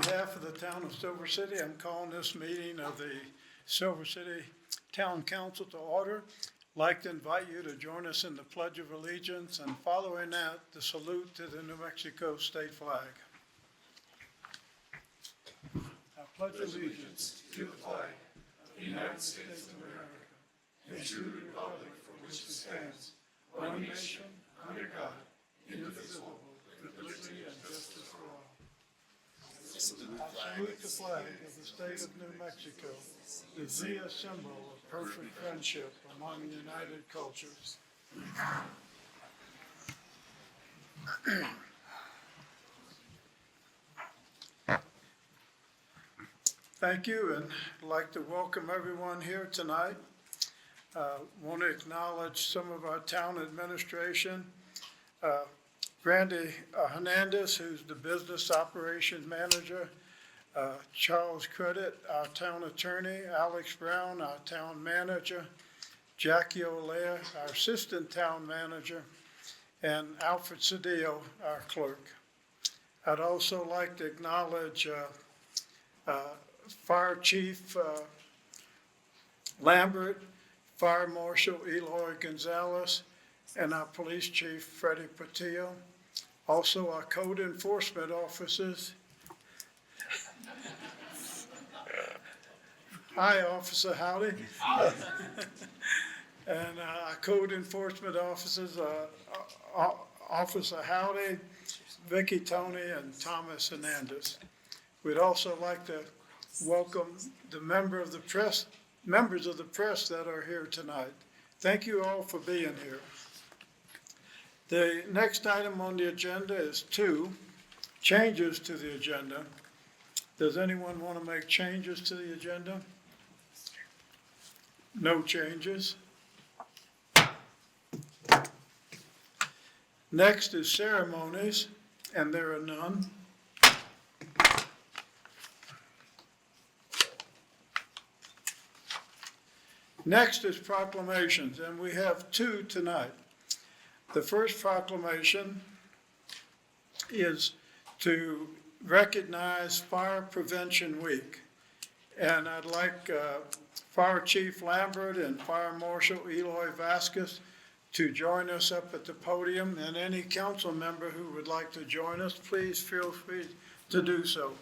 behalf of the town of Silver City, I'm calling this meeting of the Silver City Town Council to order. I'd like to invite you to join us in the Pledge of Allegiance and following that, the salute to the New Mexico state flag. I pledge allegiance to the flag of the United States of America and to the republic for which it stands, one nation, under God, indivisible, with liberty and justice for all. I salute the flag of the state of New Mexico, the Zia symbol of perfect friendship among united cultures. Thank you, and I'd like to welcome everyone here tonight. Want to acknowledge some of our town administration. Randy Hernandez, who's the business operations manager, Charles Credit, our town attorney, Alex Brown, our town manager, Jackie Olea, our assistant town manager, and Alfred Cedillo, our clerk. I'd also like to acknowledge Fire Chief Lambert, Fire Marshal Eloy Gonzalez, and our Police Chief Freddie Portillo. Also our code enforcement officers. Hi, Officer Howdy. And our code enforcement officers, Officer Howdy, Vicky Tony, and Thomas Hernandez. We'd also like to welcome the members of the press that are here tonight. Thank you all for being here. The next item on the agenda is 2 changes to the agenda. Does anyone want to make changes to the agenda? No changes. Next is ceremonies, and there are none. Next is proclamations, and we have 2 tonight. The first proclamation is to recognize Fire Prevention Week. And I'd like Fire Chief Lambert and Fire Marshal Eloy Vasquez to join us up at the podium. And any council member who would like to join us, please feel free to do so.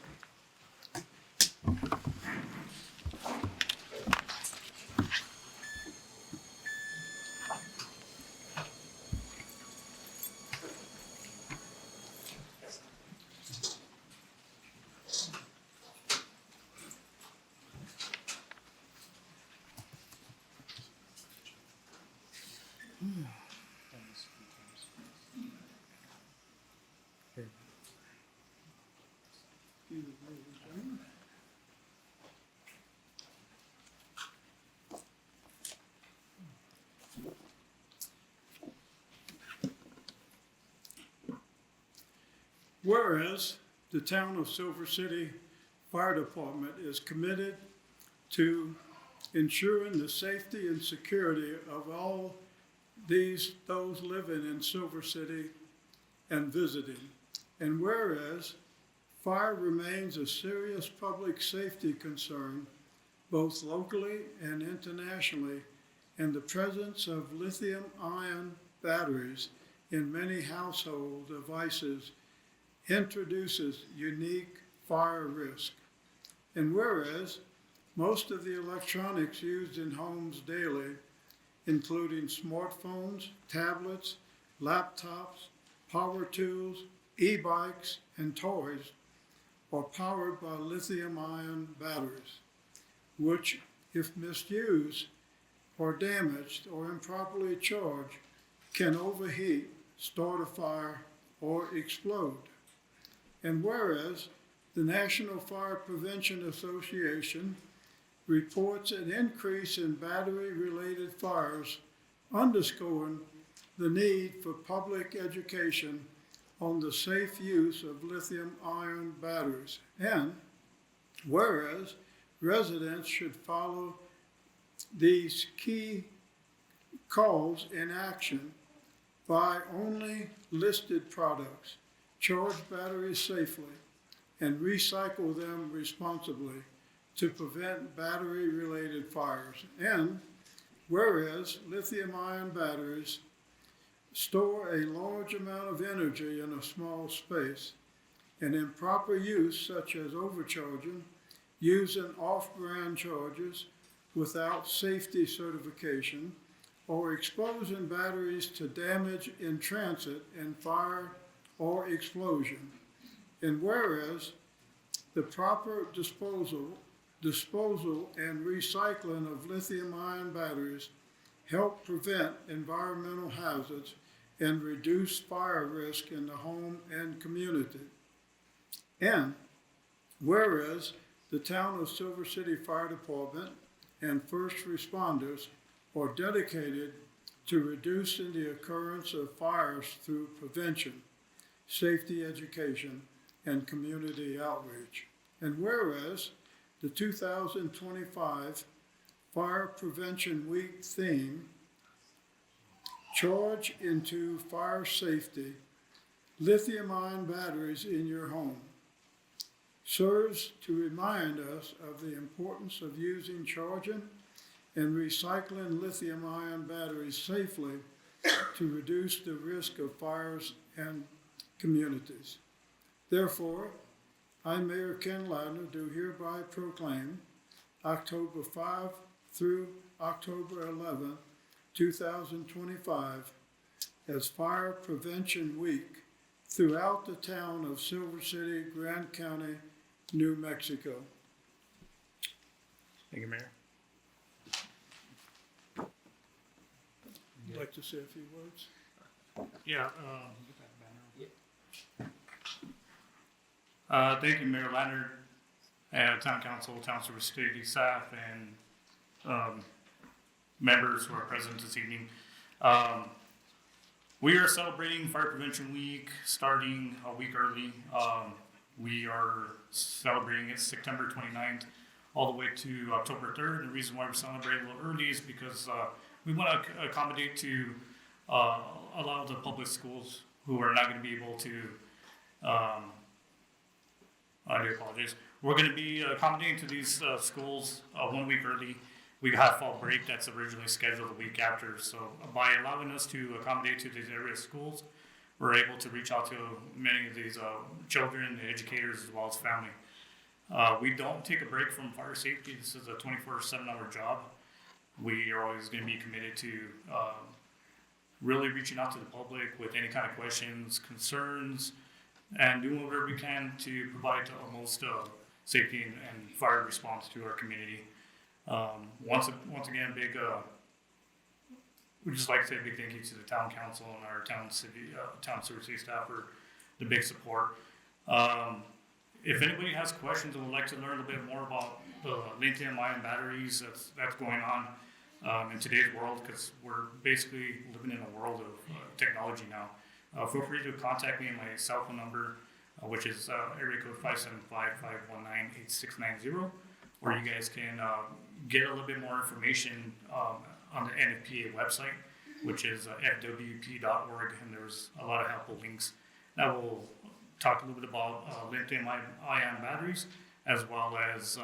Whereas the town of Silver City Fire Department is committed to ensuring the safety and security of all those living in Silver City and visiting. And whereas fire remains a serious public safety concern, both locally and internationally, and the presence of lithium-ion batteries in many household devices introduces unique fire risk. And whereas most of the electronics used in homes daily, including smartphones, tablets, laptops, power tools, e-bikes, and toys, are powered by lithium-ion batteries, which, if misused or damaged or improperly charged, can overheat, start a fire, or explode. And whereas the National Fire Prevention Association reports an increase in battery-related fires, underscoring the need for public education on the safe use of lithium-ion batteries. And whereas residents should follow these key calls in action, buy only listed products, charge batteries safely, and recycle them responsibly to prevent battery-related fires. And whereas lithium-ion batteries store a large amount of energy in a small space, and improper use, such as overcharging, using off-brand chargers without safety certification, or exposing batteries to damage in transit and fire or explosion. And whereas the proper disposal and recycling of lithium-ion batteries help prevent environmental hazards and reduce fire risk in the home and community. And whereas the town of Silver City Fire Department and first responders are dedicated to reducing the occurrence of fires through prevention, safety education, and community outreach. And whereas the 2025 Fire Prevention Week theme, Charge into Fire Safety, Lithium-ion Batteries in Your Home, serves to remind us of the importance of using, charging, and recycling lithium-ion batteries safely to reduce the risk of fires and communities. Therefore, I, Mayor Ken Ladner, do hereby proclaim October 5 through October 11, 2025 as Fire Prevention Week throughout the town of Silver City, Grant County, New Mexico. Thank you, Mayor. You'd like to say a few words? Yeah. Thank you, Mayor Leonard, Town Council, Town Service City staff, and members who are present this evening. We are celebrating Fire Prevention Week starting a week early. We are celebrating it September 29th all the way to October 3rd. The reason why we're celebrating a little early is because we want to accommodate to allow the public schools who are not going to be able to, I do apologize. We're going to be accommodating to these schools 1 week early. We have fall break that's originally scheduled the week after. So by allowing us to accommodate to these area schools, we're able to reach out to many of these children, the educators, as well as family. We don't take a break from fire safety. This is a 24/7-hour job. We are always going to be committed to really reaching out to the public with any kind of questions, concerns, and doing whatever we can to provide the most safety and fire response to our community. Once again, we'd just like to say a big thank you to the town council and our town service staff for the big support. If anybody has questions and would like to learn a little bit more about the lithium-ion batteries that's going on in today's world, because we're basically living in a world of technology now, feel free to contact me on my cell phone number, which is area code 575-519-8690, or you guys can get a little bit more information on the NFPA website, which is fwp.org, and there's a lot of helpful links that will talk a little bit about lithium-ion batteries, as well as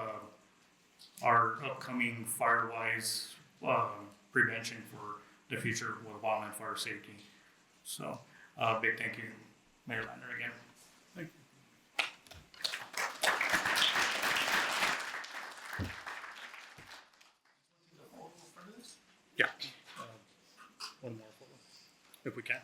our upcoming fire-wise prevention for the future with wildland fire safety. So, big thank you, Mayor Lander, again. Thank you. Yeah. One more photo, if we can.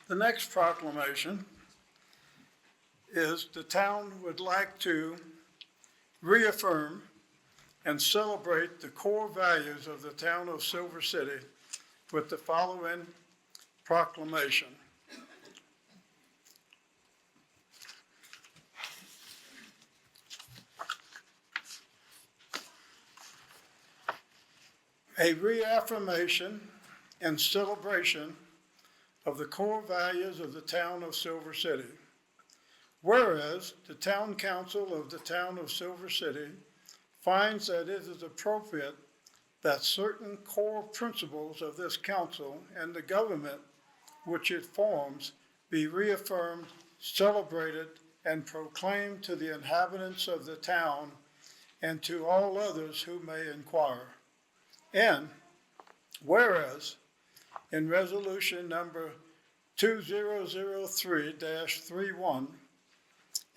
The next proclamation is the town would like to reaffirm and celebrate the core values of the town of Silver City with the following proclamation. A reaffirmation and celebration of the core values of the town of Silver City. Whereas the town council of the town of Silver City finds that it is appropriate that certain core principles of this council and the government which it forms be reaffirmed, celebrated, and proclaimed to the inhabitants of the town and to all others who may inquire. And whereas in resolution number 2003-31,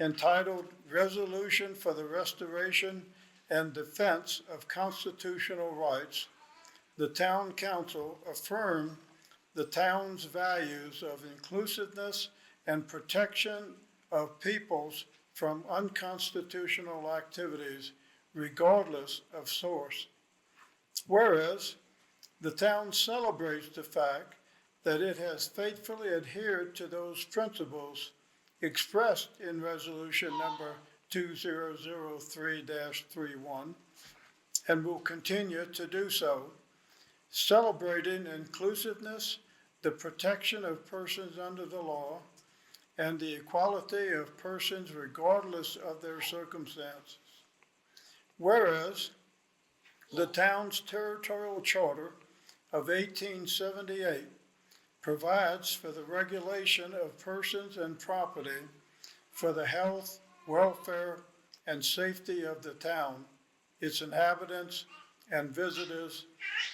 entitled Resolution for the Restoration and Defense of Constitutional Rights, the town council affirmed the town's values of inclusiveness and protection of peoples from unconstitutional activities, regardless of source. Whereas the town celebrates the fact that it has faithfully adhered to those principles expressed in resolution number 2003-31 and will continue to do so, celebrating inclusiveness, the protection of persons under the law, and the equality of persons regardless of their circumstances. Whereas the town's territorial charter of 1878 provides for the regulation of persons and property for the health, welfare, and safety of the town, its inhabitants, and visitors,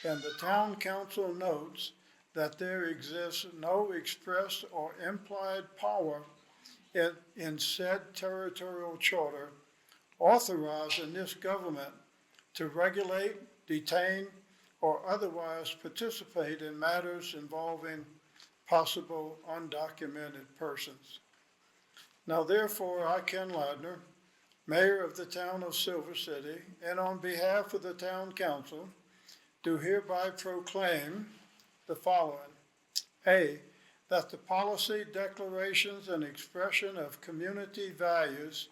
and the town council notes that there exists no express or implied power in said territorial charter authorizing this government to regulate, detain, or otherwise participate in matters involving possible undocumented persons. Now therefore, I, Ken Ladner, Mayor of the town of Silver City, and on behalf of the town council, do hereby proclaim the following. A, that the policy, declarations, and expression of community values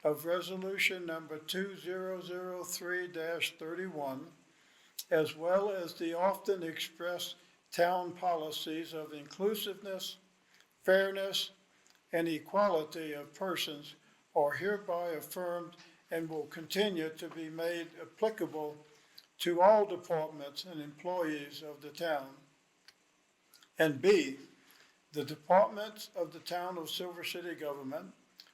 of resolution number 2003-31, as well as the often expressed town policies of inclusiveness, fairness, and equality of persons are hereby affirmed and will continue to be made applicable to all departments and employees of the town. And B, the departments of the town of Silver City government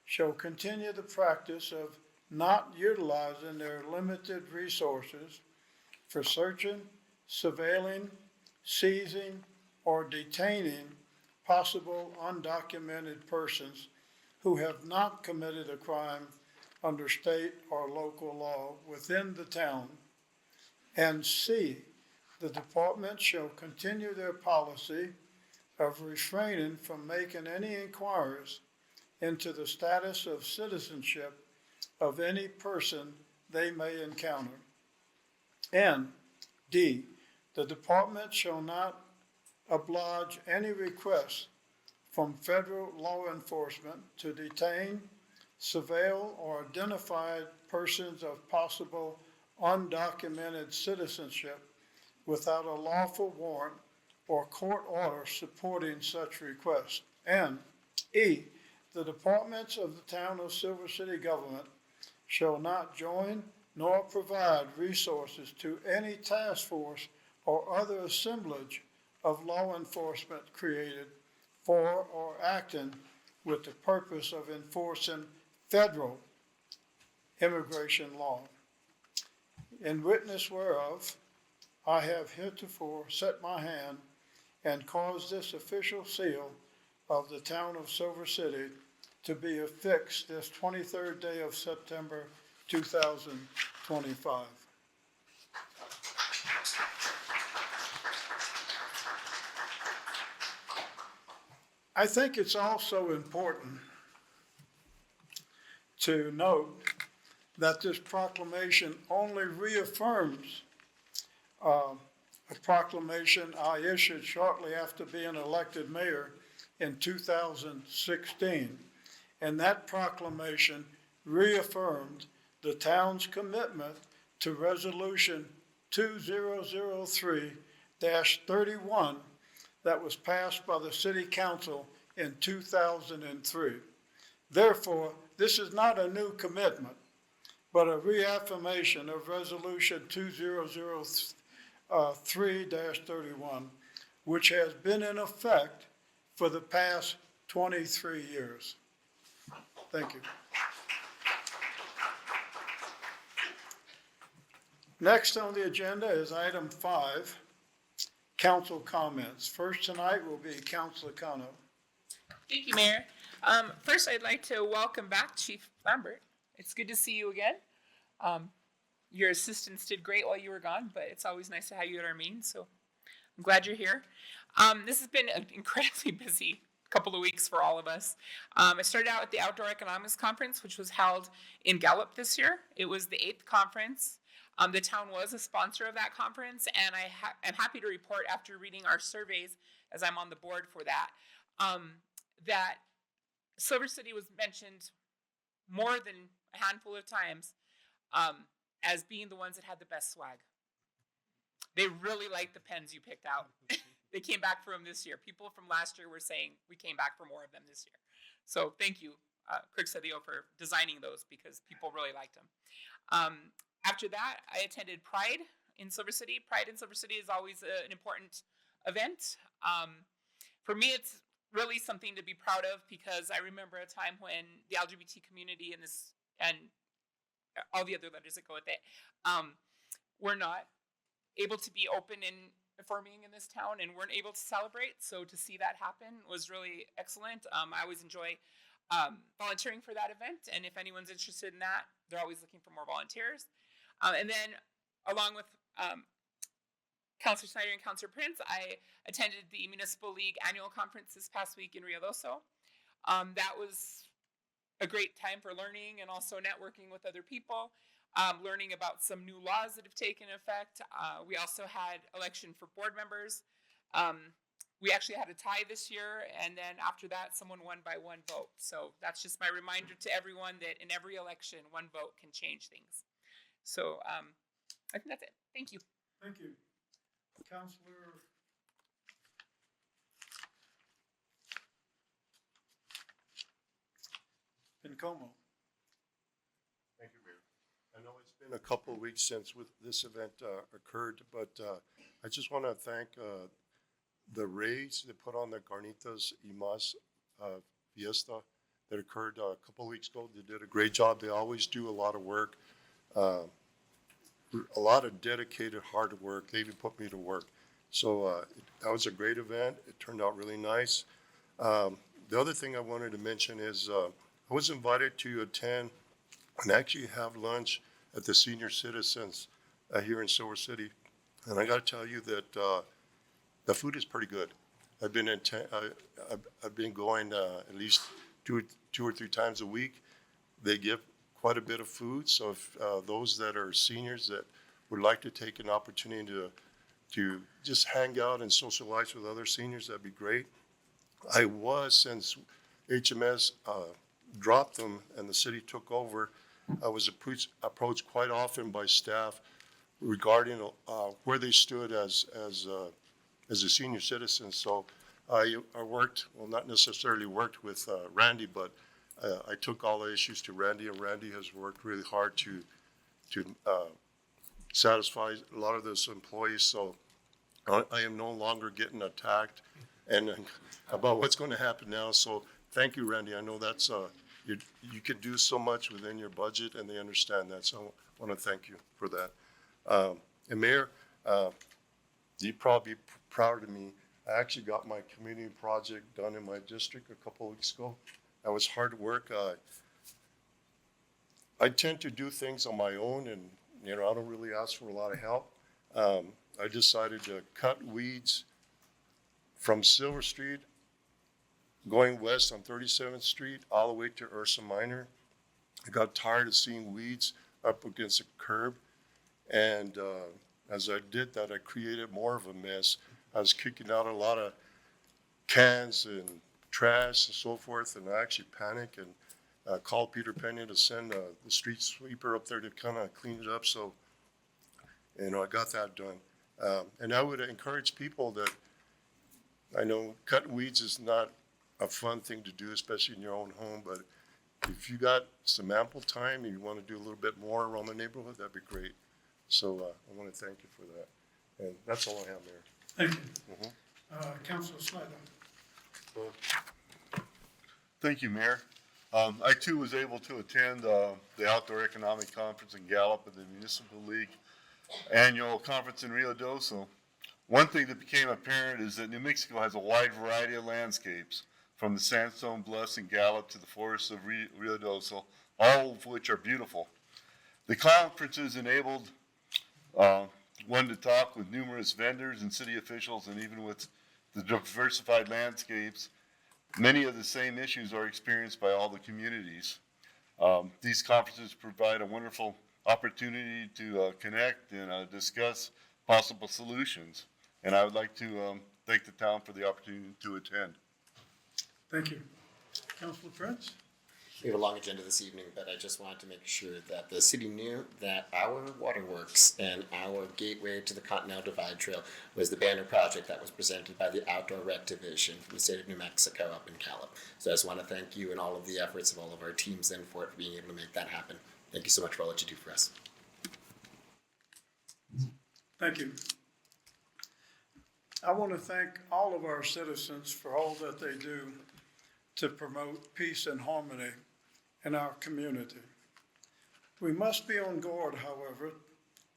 shall continue the practice of not utilizing their limited resources for searching, surveilling, seizing, or detaining possible undocumented persons who have not committed a crime under state or local law within the town. And C, the department shall continue their policy of refraining from making any inquiries into the status of citizenship of any person they may encounter. And D, the department shall not oblige any request from federal law enforcement to detain, surveil, or identify persons of possible undocumented citizenship without a lawful warrant or court order supporting such request. And E, the departments of the town of Silver City government shall not join nor provide resources to any task force or other assemblage of law enforcement created for or acting with the purpose of enforcing federal immigration law. In witness whereof, I have heretofore set my hand and caused this official seal of the town of Silver City to be affixed this 23rd day of September 2025. I think it's also important to note that this proclamation only reaffirms a proclamation I issued shortly after being elected mayor in 2016. And that proclamation reaffirmed the town's commitment to Resolution 2003-31 that was passed by the City Council in 2003. Therefore, this is not a new commitment, but a reaffirmation of Resolution 2003-31, which has been in effect for the past 23 years. Thank you. Next on the agenda is item 5, council comments. First tonight will be Councilor Kano. Thank you, Mayor. First, I'd like to welcome back Chief Lambert. It's good to see you again. Your assistants did great while you were gone, but it's always nice to have you at our meetings, so I'm glad you're here. This has been an incredibly busy couple of weeks for all of us. I started out at the Outdoor Economics Conference, which was held in Gallup this year. It was the 8th conference. The town was a sponsor of that conference, and I'm happy to report after reading our surveys, as I'm on the board for that, that Silver City was mentioned more than a handful of times as being the ones that had the best swag. They really liked the pens you picked out. They came back for them this year. People from last year were saying we came back for more of them this year. So thank you, Craig Cedillo, for designing those because people really liked them. After that, I attended Pride in Silver City. Pride in Silver City is always an important event. For me, it's really something to be proud of because I remember a time when the LGBT community and all the other letters that go with it were not able to be open and affirming in this town and weren't able to celebrate. So to see that happen was really excellent. I always enjoy volunteering for that event. And if anyone's interested in that, they're always looking for more volunteers. And then along with Councilor Snyder and Councilor Prince, I attended the Municipal League annual conference this past week in Rioloso. That was a great time for learning and also networking with other people, learning about some new laws that have taken effect. We also had election for board members. We actually had a tie this year, and then after that, someone won by one vote. So that's just my reminder to everyone that in every election, one vote can change things. So I think that's it. Thank you. Thank you. Councilor Pincomo. Thank you, Mayor. I know it's been a couple of weeks since this event occurred, but I just want to thank the Rays that put on the Carnitas y Más Fiesta that occurred a couple of weeks ago. They did a great job. They always do a lot of work, a lot of dedicated hard work. They even put me to work. So that was a great event. It turned out really nice. The other thing I wanted to mention is I was invited to attend and actually have lunch at the senior citizens here in Silver City. And I got to tell you that the food is pretty good. I've been going at least two or three times a week. They give quite a bit of food. So if those that are seniors that would like to take an opportunity to just hang out and socialize with other seniors, that'd be great. I was, since HMS dropped them and the city took over, I was approached quite often by staff regarding where they stood as a senior citizen. So I worked, well, not necessarily worked with Randy, but I took all the issues to Randy, and Randy has worked really hard to satisfy a lot of those employees. So I am no longer getting attacked and about what's going to happen now. So thank you, Randy. I know that's you can do so much within your budget, and they understand that. So I want to thank you for that. And Mayor, you'd probably be proud of me. I actually got my community project done in my district a couple of weeks ago. That was hard work. I tend to do things on my own, and I don't really ask for a lot of help. I decided to cut weeds from Silver Street going west on 37th Street all the way to Ursa Minor. I got tired of seeing weeds up against the curb. And as I did that, I created more of a mess. I was kicking out a lot of cans and trash and so forth, and I actually panicked and called Peter Pena to send the street sweeper up there to kind of clean it up. So, I got that done. And I would encourage people that, I know cutting weeds is not a fun thing to do, especially in your own home, but if you got some ample time and you want to do a little bit more around the neighborhood, that'd be great. So I want to thank you for that. And that's all I have, Mayor. Thank you. Councilor Snyder. Thank you, Mayor. I too was able to attend the Outdoor Economic Conference in Gallup and the Municipal League Annual Conference in Rio Doce. One thing that became apparent is that New Mexico has a wide variety of landscapes, from the sandstone bluffs in Gallup to the forests of Rio Doce, all of which are beautiful. The conferences enabled one to talk with numerous vendors and city officials, and even with the diversified landscapes, many of the same issues are experienced by all the communities. These conferences provide a wonderful opportunity to connect and discuss possible solutions. And I would like to thank the town for the opportunity to attend. Thank you. Councilor Prince? We have a long agenda this evening, but I just wanted to make sure that the city knew that our waterworks and our gateway to the Continental Divide Trail was the banner project that was presented by the Outdoor Rec Division from the state of New Mexico up in Gallup. So I just want to thank you and all of the efforts of all of our teams in for it for being able to make that happen. Thank you so much for all that you do for us. Thank you. I want to thank all of our citizens for all that they do to promote peace and harmony in our community. We must be on guard, however,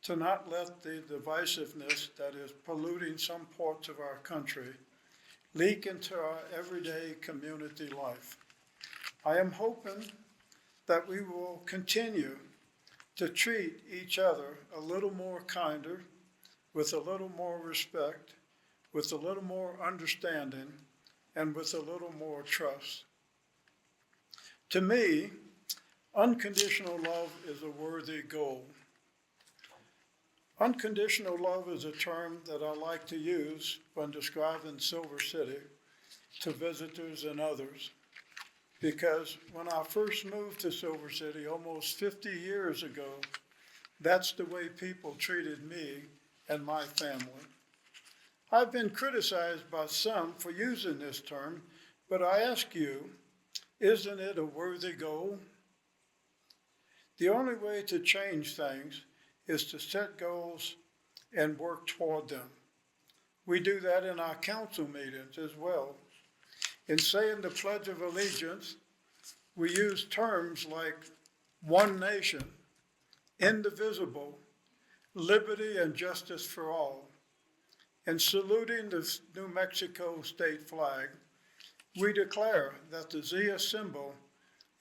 to not let the divisiveness that is polluting some parts of our country leak into our everyday community life. I am hoping that we will continue to treat each other a little more kinder, with a little more respect, with a little more understanding, and with a little more trust. To me, unconditional love is a worthy goal. Unconditional love is a term that I like to use when describing Silver City to visitors and others, because when I first moved to Silver City almost 50 years ago, that's the way people treated me and my family. I've been criticized by some for using this term, but I ask you, isn't it a worthy goal? The only way to change things is to set goals and work toward them. We do that in our council meetings as well. In saying the Pledge of Allegiance, we use terms like one nation, indivisible, liberty and justice for all. In saluting the New Mexico state flag, we declare that the Zia symbol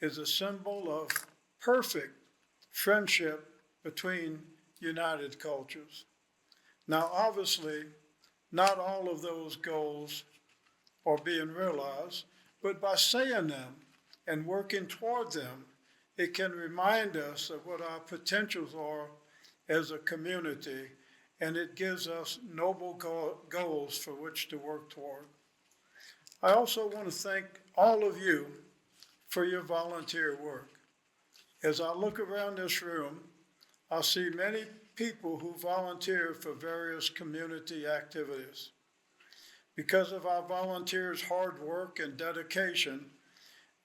is a symbol of perfect friendship between united cultures. Now, obviously, not all of those goals are being realized, but by saying them and working toward them, it can remind us of what our potentials are as a community, and it gives us noble goals for which to work toward. I also want to thank all of you for your volunteer work. As I look around this room, I see many people who volunteer for various community activities. Because of our volunteers' hard work and dedication,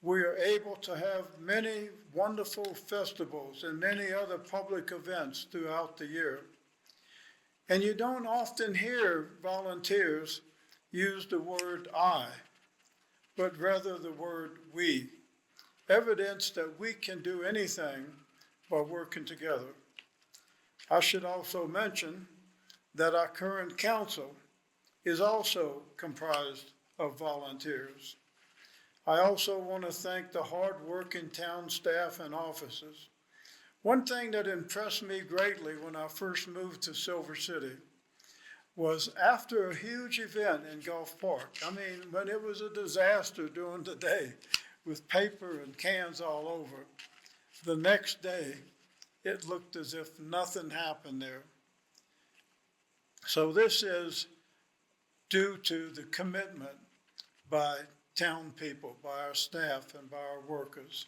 we are able to have many wonderful festivals and many other public events throughout the year. And you don't often hear volunteers use the word I, but rather the word we, evidence that we can do anything by working together. I should also mention that our current council is also comprised of volunteers. I also want to thank the hard-working town staff and officers. One thing that impressed me greatly when I first moved to Silver City was after a huge event in Gulf Park. I mean, when it was a disaster during the day with paper and cans all over, the next day, it looked as if nothing happened there. So this is due to the commitment by town people, by our staff and by our workers.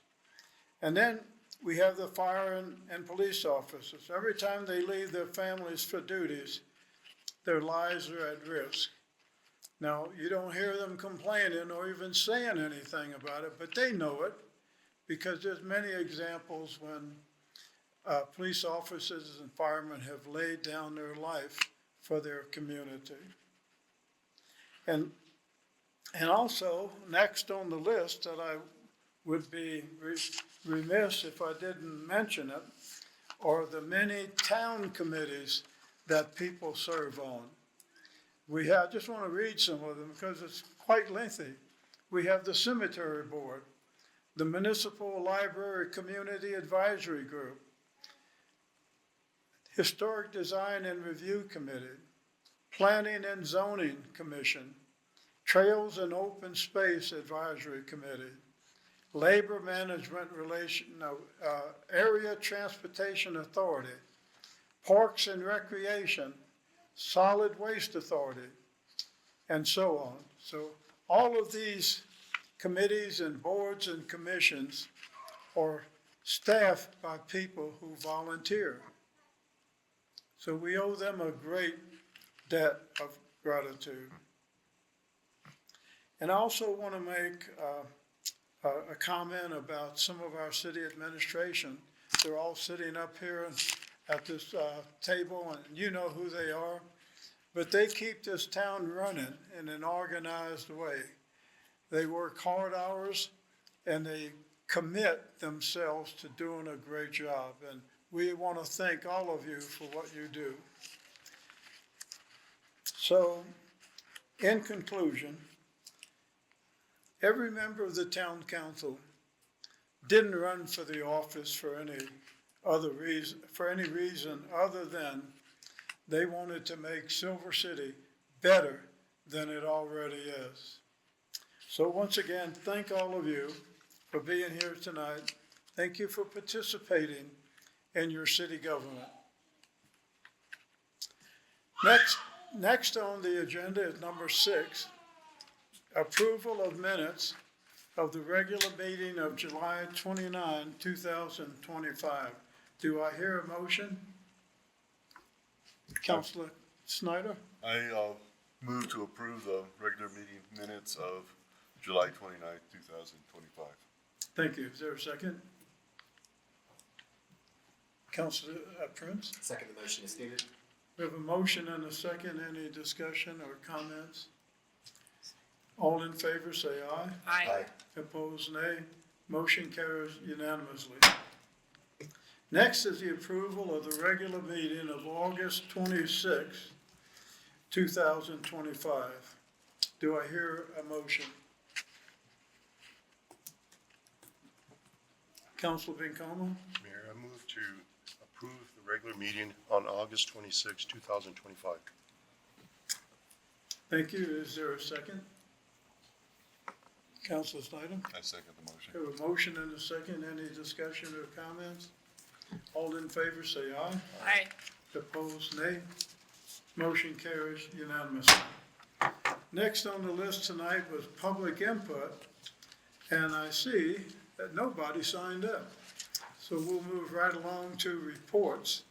And then we have the fire and police officers. Every time they leave their families for duties, their lives are at risk. Now, you don't hear them complaining or even saying anything about it, but they know it because there's many examples when police officers and firemen have laid down their life for their community. And also, next on the list that I would be remiss if I didn't mention it, are the many town committees that people serve on. I just want to read some of them because it's quite lengthy. We have the Cemetery Board, the Municipal Library Community Advisory Group, Historic Design and Review Committee, Planning and Zoning Commission, Trails and Open Space Advisory Committee, Labor Management Area Transportation Authority, Parks and Recreation, Solid Waste Authority, and so on. So all of these committees and boards and commissions are staffed by people who volunteer. So we owe them a great debt of gratitude. And I also want to make a comment about some of our city administration. They're all sitting up here at this table, and you know who they are. But they keep this town running in an organized way. They work hard hours, and they commit themselves to doing a great job. And we want to thank all of you for what you do. So, in conclusion, every member of the town council didn't run for the office for any reason other than they wanted to make Silver City better than it already is. So once again, thank all of you for being here tonight. Thank you for participating in your city government. Next on the agenda is number 6, approval of minutes of the regular meeting of July 29, 2025. Do I hear a motion? Councilor Snyder? I move to approve the regular meeting minutes of July 29th, 2025. Thank you. Is there a second? Councilor Prince? Second the motion is stated. We have a motion and a second. Any discussion or comments? All in favor, say aye. Aye. Opposed, nay. Motion carries unanimously. Next is the approval of the regular meeting of August 26, 2025. Do I hear a motion? Councilor Bincoma? Mayor, I move to approve the regular meeting on August 26, 2025. Thank you. Is there a second? Councilor Snyder? I second the motion. We have a motion and a second. Any discussion or comments? All in favor, say aye. Aye. Opposed, nay. Motion carries unanimously. Next on the list tonight was public input, and I see that nobody signed up. So we'll move right along to reports.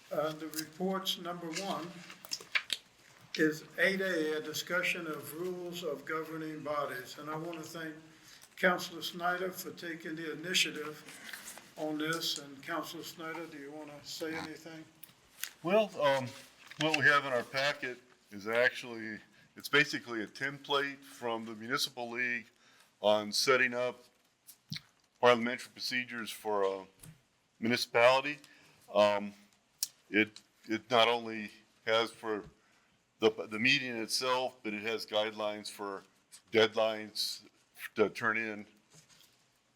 The reports, number 1, is 8A, a discussion of rules of governing bodies. And I want to thank Councilor Snyder for taking the initiative on this. And Councilor Snyder, do you want to say anything? Well, what we have in our packet is actually, it's basically a template from the Municipal League on setting up parliamentary procedures for a municipality. It not only has for the meeting itself, but it has guidelines for deadlines to turn in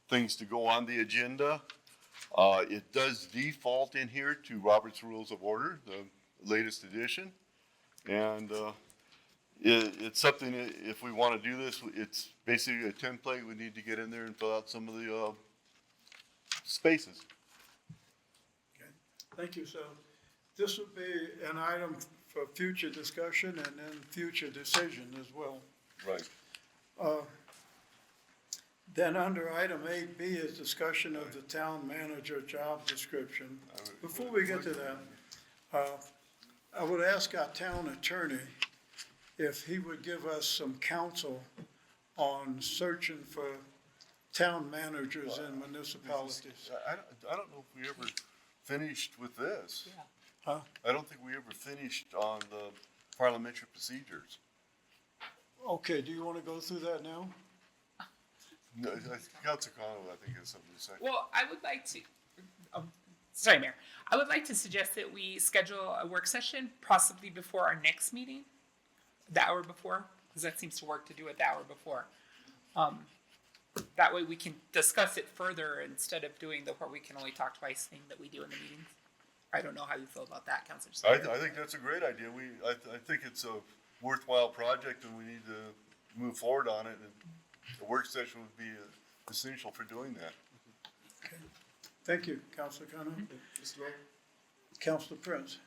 things to go on the agenda. It does default in here to Robert's Rules of Order, the latest edition. And, it's something, if we want to do this, it's basically a template. We need to get in there and fill out some of the, spaces. Okay. Thank you. So this would be an item for future discussion and then future decision as well. Right. Then under item 8B is discussion of the town manager job description. Before we get to that, I would ask our town attorney if he would give us some counsel on searching for town managers in municipalities. I don't know if we ever finished with this. Huh? I don't think we ever finished on the parliamentary procedures. Okay, do you want to go through that now? No, Councilor Connell, I think, has something to say. Well, I would like to, sorry, Mayor. I would like to suggest that we schedule a work session possibly before our next meeting, the hour before, because that seems to work to do it the hour before. That way we can discuss it further instead of doing the where we can only talk twice thing that we do in the meetings. I don't know how you feel about that, Councilor Snyder. I think that's a great idea. I think it's a worthwhile project and we need to move forward on it. And the work session would be essential for doing that. Okay. Thank you, Councilor Connell. Mr. Mayor? Councilor Prince.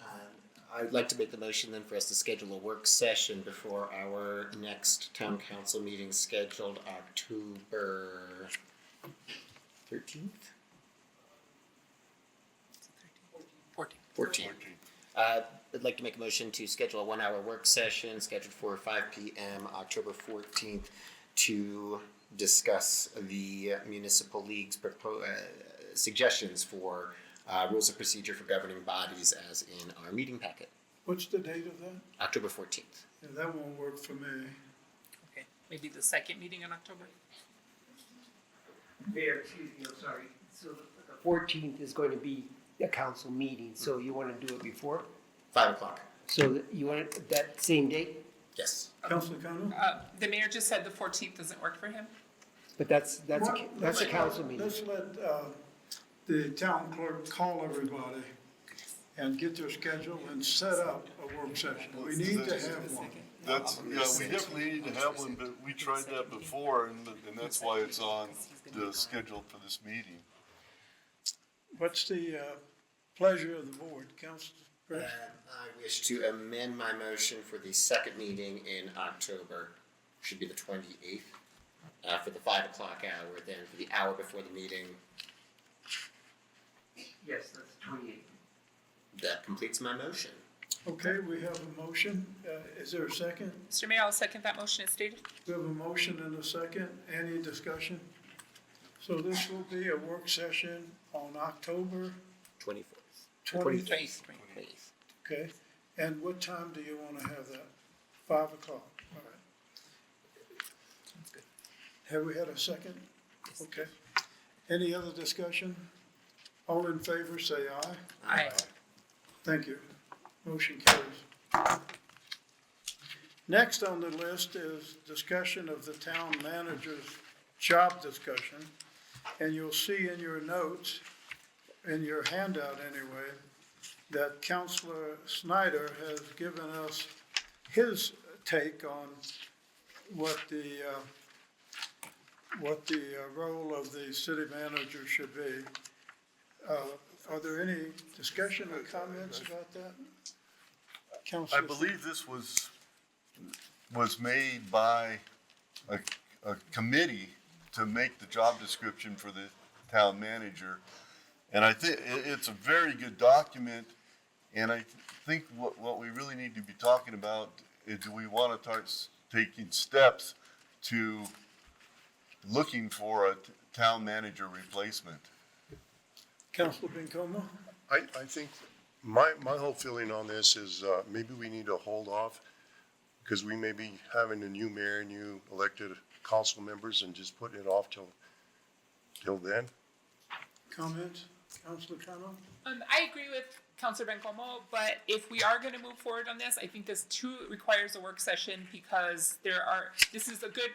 I'd like to make the motion then for us to schedule a work session before our next town council meeting scheduled October 13th? 14th. I'd like to make a motion to schedule a 1 hour work session scheduled for 5 p.m. October 14th to discuss the municipal league's suggestions for rules of procedure for governing bodies as in our meeting packet, What's the date of that? October 14th. Yeah, that won't work for me. Okay, maybe the second meeting in October? Mayor, excuse me, I'm sorry. So the 14th is going to be a council meeting, so you want to do it before? 5 o'clock. So you want it that same date? Yes. Councilor Connell? The mayor just said the 14th doesn't work for him? But that's a council meeting. Let's let the town clerk call everybody and get their schedule and set up a work session. We need to have one. That's, yeah, we definitely need to have one, but we tried that before and that's why it's on the schedule for this meeting. What's the pleasure of the board, Councilor Prince? I wish to amend my motion for the second meeting in October, should be the 28th, for the 5 o'clock hour, then for the hour before the meeting. Yes, that's 28. That completes my motion. Okay, we have a motion. Is there a second? Mr. Mayor, I'll second that motion as stated. We have a motion and a second. Any discussion? So this will be a work session on October 24th. 20th. 20th. Okay, and what time do you want to have that? 5 o'clock, all right. Sounds good. Have we had a second? Okay. Any other discussion? All in favor, say aye. Aye. Thank you. Motion carries. Next on the list is discussion of the town manager's job discussion. And you'll see in your notes, in your handout anyway, that Councilor Snyder has given us his take on what the role of the city manager should be. Are there any discussion or comments about that? I Councilor? believe this was made by a committee to make the job description for the town manager. And I think it's a very good document, and I think what we really need to be talking about is, do we want to start taking steps to looking for a town manager replacement? Councilor Bincoma? I think my whole feeling on this is, maybe we need to hold off because we may be having a new mayor, new elected council members and just putting it off till then. Comments? Councilor Connell? I agree with Councilor Bencomo, but if we are gonna move forward on this, I think this too requires a work session because this is a good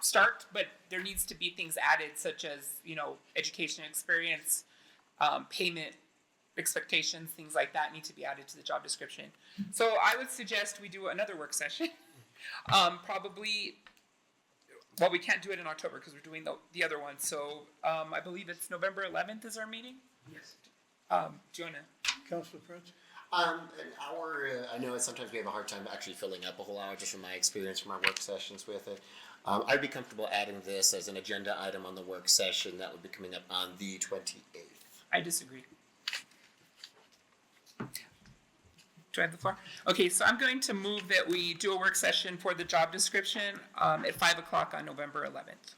start, but there needs to be things added such as, education experience, payment, expectations, things like that need to be added to the job description. So I would suggest we do another work session. Probably, well, we can't do it in October because we're doing the other one. So I believe it's November 11th is our meeting. Yes. Do you wanna? Councilor Prince? An hour, I know sometimes we have a hard time actually filling up a whole hour just from my experience from our work sessions with it. I'd be comfortable adding this as an agenda item on the work session that would be coming up on the 28th. I disagree. Do I have the floor? Okay, so I'm going to move that we do a work session for the job description at 5 o'clock on November 11th.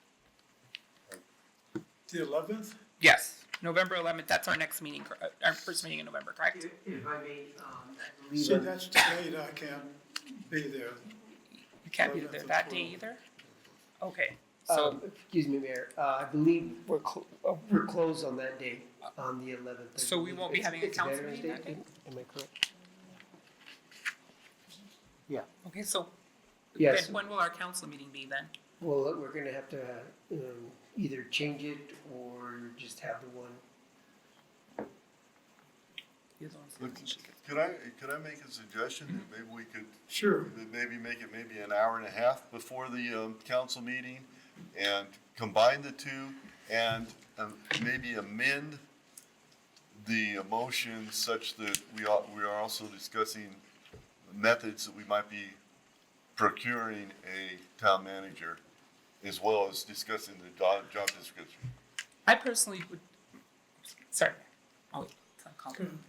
The 11th? Yes, November 11th, that's our next meeting, our first meeting in November, correct? If I may, I believe. See, on- that's the date I can't be there. You can't be 11th there or that day 12th. either? Okay, so, Excuse me, Mayor, I believe we're closed on that day, on the 11th. I So we believe. won't be It's- having a it's council Veterans meeting that day? Am I correct? Yeah, okay, so yes. then when will our council meeting be then? Well, we're gonna have to, either change it or just have the one. You're the ones Look, that- could I make a suggestion that maybe we could Sure. maybe make it maybe an hour and a half before the council meeting and combine the two and maybe amend the motion such that we are also discussing methods that we might be procuring a town manager as well as discussing the job description. I personally would, sorry, I'll wait. till I'm called.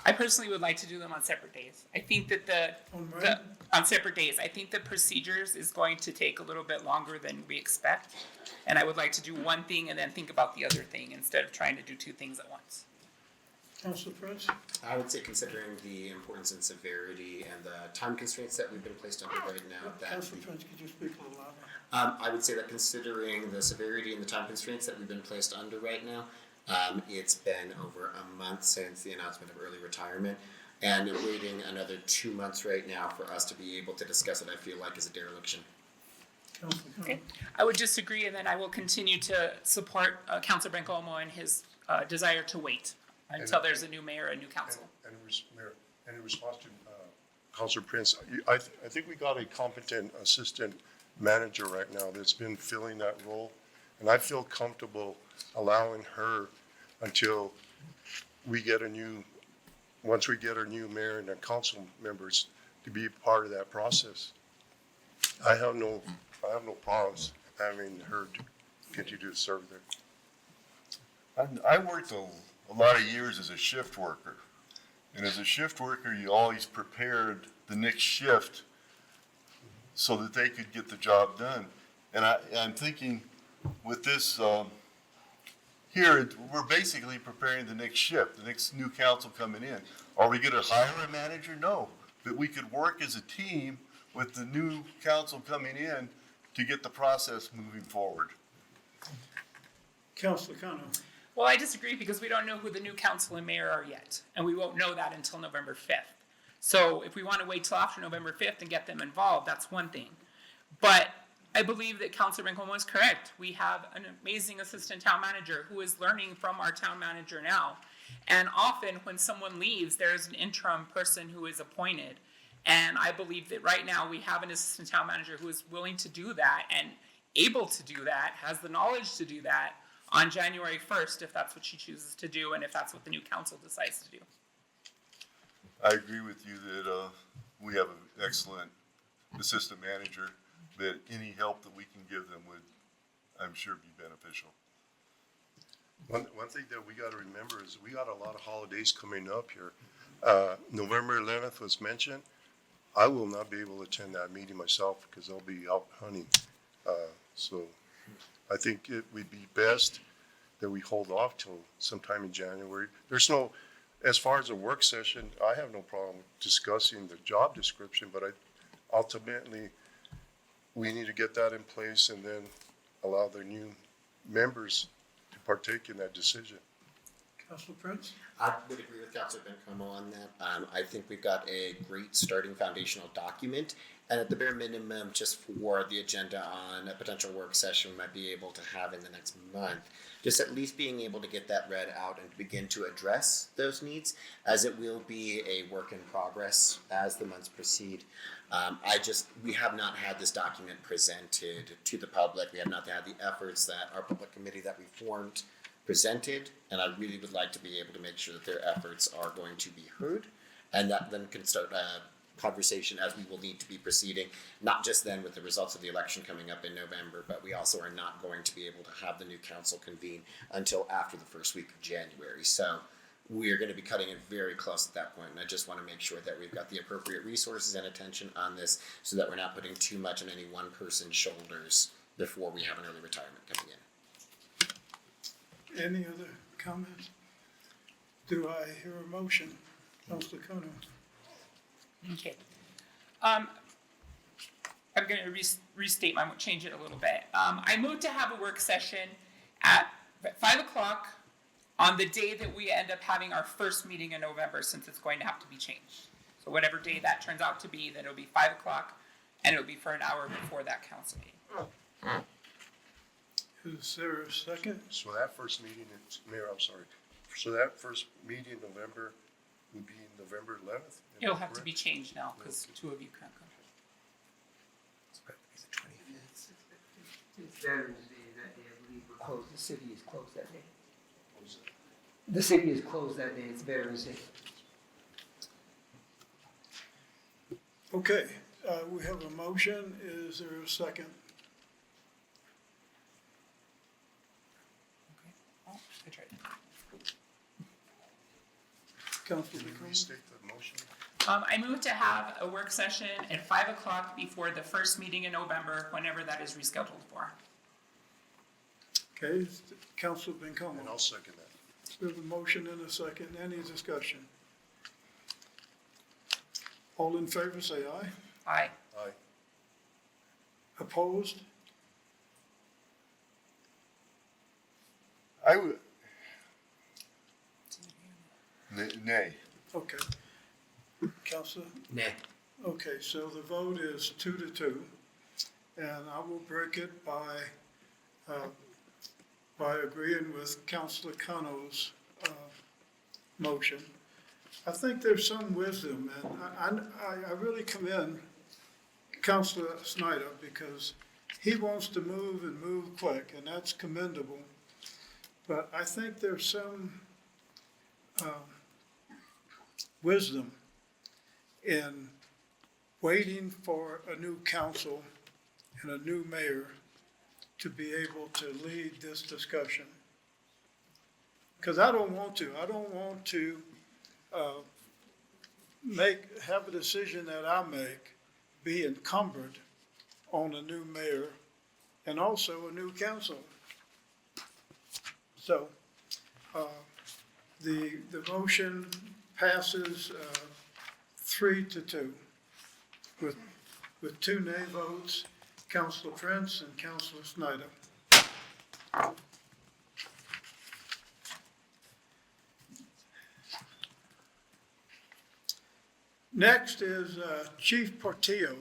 I personally would like to do them on separate days. I think that On when? on separate days, I think the procedures is going to take a little bit longer than we expect. And I would like to do one thing and then think about the other thing instead of trying to do two things at once. Councilor Prince? I would say considering the importance and severity and the time constraints that we've been placed under right now, that Councilor Prince, could you speak a little louder? I would say that considering the severity and the time constraints that we've been placed under right now, it's been over a month since the announcement of early retirement. And waiting another 2 months right now for us to be able to discuss it, I feel like is a dereliction. Councilor Okay, Connor? I would disagree, and then I will continue to support Councilor Bencomo and his desire to wait until there's a new mayor, a new council. Mayor, and in response to Councilor Prince, I think we got a competent assistant manager right now that's been filling that role. And I feel comfortable allowing her until we get once we get our new mayor and our council members to be part of that process. I have no problems having her continue to serve there. I worked a lot of years as a shift worker. And as a shift worker, you always prepared the next shift so that they could get the job done. And I'm thinking with this, here, we're basically preparing the next shift, the next new council coming in. Are we gonna hire a manager? No. But we could work as a team with the new council coming in to get the process moving forward. Councilor Connor? Well, I disagree because we don't know who the new council and mayor are yet, and we won't know that until November 5th. So if we want to wait till after November 5th and get them involved, that's one thing. But I believe that Councilor Bencomo is correct. We have an amazing assistant town manager who is learning from our town manager now. And often when someone leaves, there's an interim person who is appointed. And I believe that right now we have an assistant town manager who is willing to do that and able to do that, has the knowledge to do that on January 1st, if that's what she chooses to do and if that's what the new council decides to do. I agree with you that, we have an excellent assistant manager, that any help that we can give them would, I'm sure, be beneficial. One thing that we gotta remember is we got a lot of holidays coming up here. November 11th was mentioned. I will not be able to attend that meeting myself because I'll be out hunting. So I think it would be best that we hold off till sometime in January. As far as a work session, I have no problem discussing the job description, but ultimately, we need to get that in place and then allow the new members to partake in that decision. Councilor Prince? I would agree with Councilor Bencomo on that. I think we've got a great starting foundational document. And at the bare minimum, just for the agenda on a potential work session we might be able to have in the next month, just at least being able to get that read out and begin to address those needs, as it will be a work in progress as the months proceed. We have not had this document presented to the public. We have not had the efforts that our public committee that we formed presented, and I really would like to be able to make sure that their efforts are going to be heard, and that then can start a conversation as we will need to be proceeding, not just then with the results of the election coming up in November, but we also are not going to be able to have the new council convene until after the first week of January. So we're going to be cutting it very close at that point, and I just want to make sure that we've got the appropriate resources and attention on this so that we're not putting too much on any one person's shoulders before we have an early retirement coming in. Any other comments? Do I hear a motion? Councilor Kano? Okay. I'm going to restate mine, change it a little bit. I moved to have a work session at 5 o'clock on the day that we end up having our first meeting in November, since it's going to have to be changed. So whatever day that turns out to be, then it'll be 5 o'clock, and it'll be for an hour before that council meeting. Is there a second? So that first meeting, Mayor, I'm sorry. So that first meeting in November would be November 11th? It'll have to be changed now, because two of you can't come. It's Veterans Day that day, I believe we're closed, the city is closed that day. The city is closed that day, it's Veterans Day. Okay, we have a motion. Is there a second? Oh, I tried. Councilor Can you Kano? restate the motion? I moved to have a work session at 5 o'clock before the first meeting in November, whenever that is rescheduled for. Okay, Councilor Bencomo? And I'll second that. We have a motion and a second. Any discussion? All in favor, say aye. Aye. Aye. Opposed? I would. Nay. Okay. Councilor? Nay. Okay, so the vote is 2-2, and I will break it by agreeing with Councilor Kano's motion. I think there's some wisdom, and I really commend Councilor Snyder, because he wants to move and move quick, and that's commendable. But I think there's some wisdom in waiting for a new council and a new mayor to be able to lead this discussion. Because I don't want to have a decision that I make be encumbered on a new mayor and also a new council. So, the motion passes 3-2 with 2 nay votes, Councilor Prince and Councilor Snyder. Next is Chief Portillo.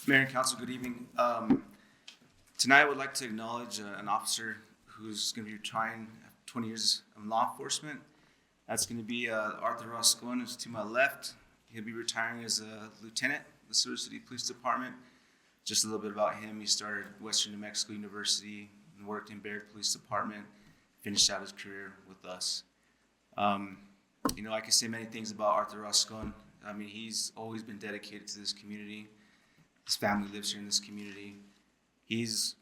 Mayor and Council, good evening. Tonight I would like to acknowledge an officer who's going to be retiring after 20 years of law enforcement. That's going to be Arthur Roscoe, who's to my left. He'll be retiring as a lieutenant in the Silver City Police Department. Just a little bit about him. He started Western New Mexico University and worked in Baird Police Department, finished out his career with us. You know, I can say many things about Arthur Roscoe. I mean, he's always been dedicated to this community. His family lives here in this community. He's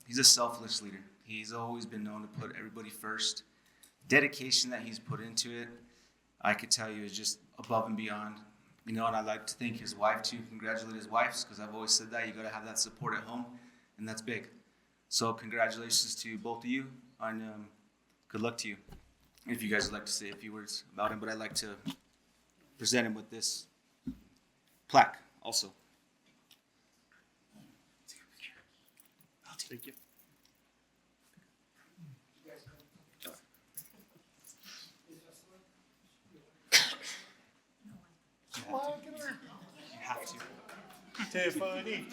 he's a selfless leader. He's always been known to put everybody first. Dedication that he's put into it, I could tell you, is just above and beyond. You know, and I'd like to thank his wife too, congratulate his wife, because I've always said that, you gotta have that support at home, and that's big. So congratulations to both of you on good luck to you. If you guys would like to say a few words about him, but I'd like to present him with this plaque also. Thank you. You have to. Tiffany.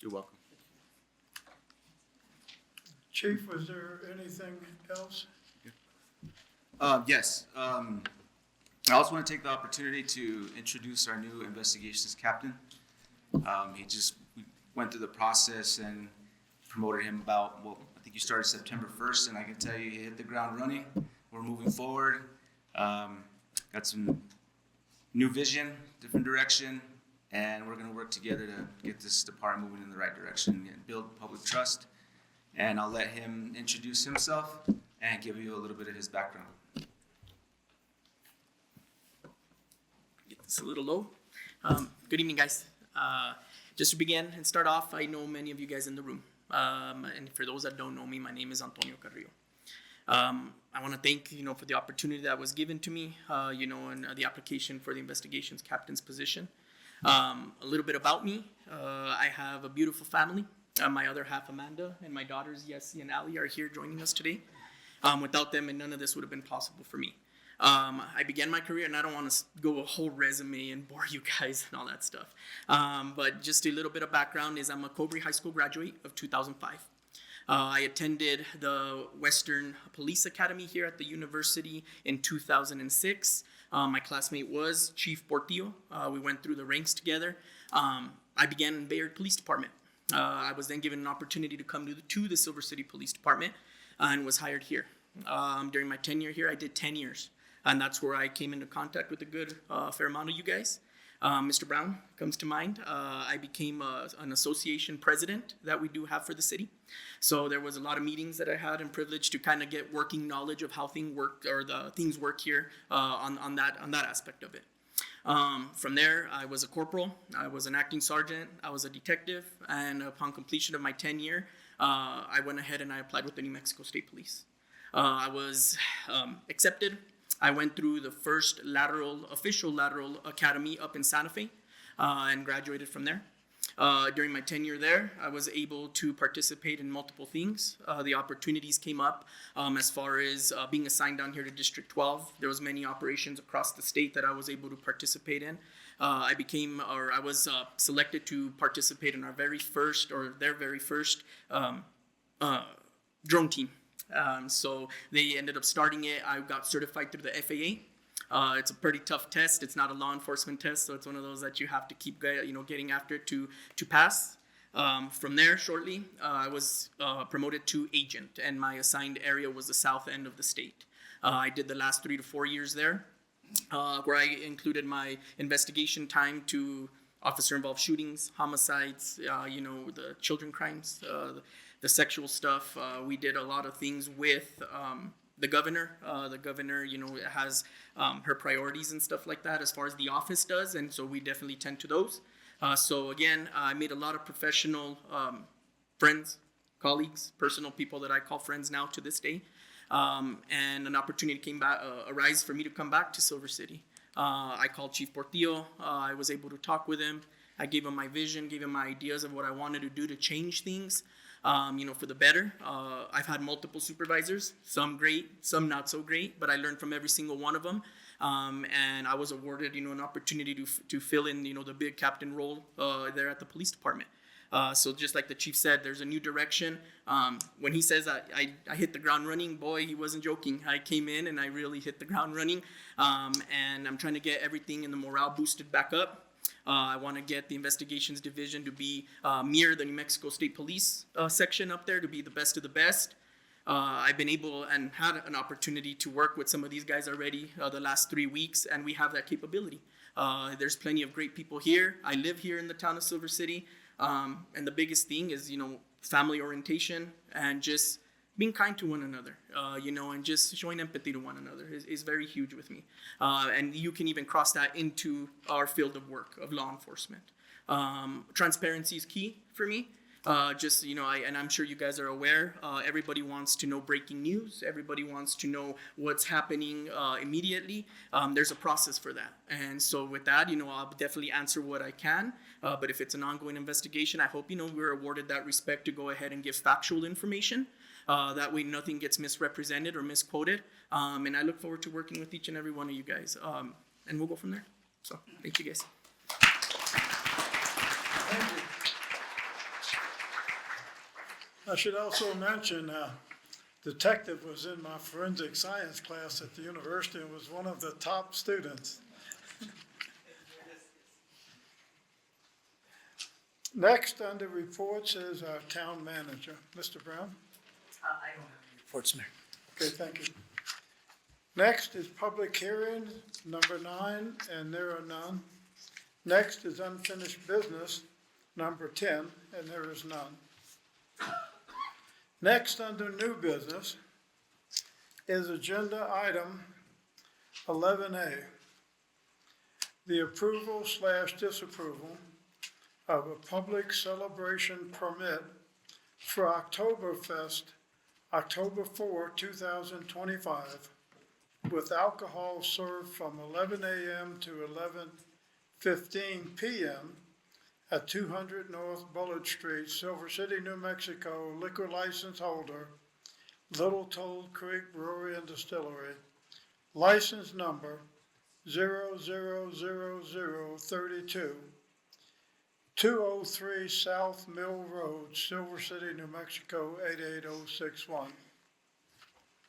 You're welcome. Chief, was there anything else? Yes. I also want to take the opportunity to introduce our new investigations captain. We went through the process and promoted him about, well, I think you started September 1st, and I can tell you he hit the ground running. We're moving forward. Got some new vision, different direction, and we're going to work together to get this department moving in the right direction and build public trust. And I'll let him introduce himself and give you a little bit of his background. Get this a little low. Good evening, guys. Just to begin and start off, I know many of you guys in the room. And for those that don't know me, my name is Antonio Carrillo. I want to thank, for the opportunity that was given to me, and the application for the investigations captain's position. A little bit about me. I have a beautiful family. My other half, Amanda, and my daughters, Yessie and Allie, are here joining us today. Without them, and none of this would have been possible for me. I began my career, and I don't want to go a whole resume and bore you guys and all that stuff. But just a little bit of background is I'm a Cobre High School graduate of 2005. I attended the Western Police Academy here at the university in 2006. My classmate was Chief Portillo. We went through the ranks together. I began in Bayard Police Department. I was then given an opportunity to come to the Silver City Police Department and was hired here. During my tenure here, I did 10 years. And that's where I came into contact with a good fair amount of you guys. Mr. Brown comes to mind. I became an association president that we do have for the city. So there was a lot of meetings that I had and privilege to kind of get working knowledge of how things work or the things work here on that aspect of it. From there, I was a corporal, I was an acting sergeant, I was a detective, and upon completion of my tenure, I went ahead and I applied with the New Mexico State Police. I was accepted. I went through the first official lateral academy up in Santa Fe and graduated from there. During my tenure there, I was able to participate in multiple things. The opportunities came up as far as being assigned down here to District 12. There was many operations across the state that I was able to participate in. I was selected to participate in their very first drone team. So they ended up starting it. I got certified through the FAA. It's a pretty tough test. It's not a law enforcement test, so it's one of those that you have to keep getting after to pass. From there, shortly, I was promoted to agent, and my assigned area was the south end of the state. I did the last 3 to 4 years there, where I included my investigation time to officer-involved shootings, homicides, the children crimes, the sexual stuff. We did a lot of things with the governor. The governor, has her priorities and stuff like that as far as the office does, and so we definitely tend to those. So again, I made a lot of professional friends, colleagues, personal people that I call friends now to this day. And an opportunity arise for me to come back to Silver City. I called Chief Portillo. I was able to talk with him. I gave him my vision, gave him my ideas of what I wanted to do to change things, for the better. I've had multiple supervisors, some great, some not so great, but I learned from every single one of them. And I was awarded, an opportunity to fill in, the big captain role there at the police department. So just like the chief said, there's a new direction. When he says I hit the ground running, boy, he wasn't joking. I came in and I really hit the ground running. And I'm trying to get everything in the morale boosted back up. I want to get the investigations division to be near the New Mexico State Police section up there, to be the best of the best. I've been able and had an opportunity to work with some of these guys already the last 3 weeks, and we have that capability. There's plenty of great people here. I live here in the town of Silver City. And the biggest thing is, family orientation and just being kind to one another, and just showing empathy to one another is very huge with me. And you can even cross that into our field of work of law enforcement. Transparency is key for me. And I'm sure you guys are aware, everybody wants to know breaking news. Everybody wants to know what's happening immediately. There's a process for that. And so with that, I'll definitely answer what I can. But if it's an ongoing investigation, I hope, we're awarded that respect to go ahead and give factual information. That way nothing gets misrepresented or misquoted. And I look forward to working with each and every one of you guys. And we'll go from there. So thank you guys. Thank you. I should also mention, Detective was in my forensic science class at the university and was one of the top students. Next under reports is our town manager, Mr. Brown. I don't have any reports, Mayor. Okay, thank you. Next is public hearing, number 9, and there are none. Next is unfinished business, number 10, and there is none. Next, under new business, is agenda item 11A, the approval/disapproval of a public celebration permit for Oktoberfest, October 4, 2025, with alcohol served from 11 a.m. to 11:15 p.m. at 200 North Bullard Street, Silver City, New Mexico, liquor license holder, Little Toad Creek Brewery and Distillery, license number 00032, 203 South Mill Road, Silver City, New Mexico, 88061.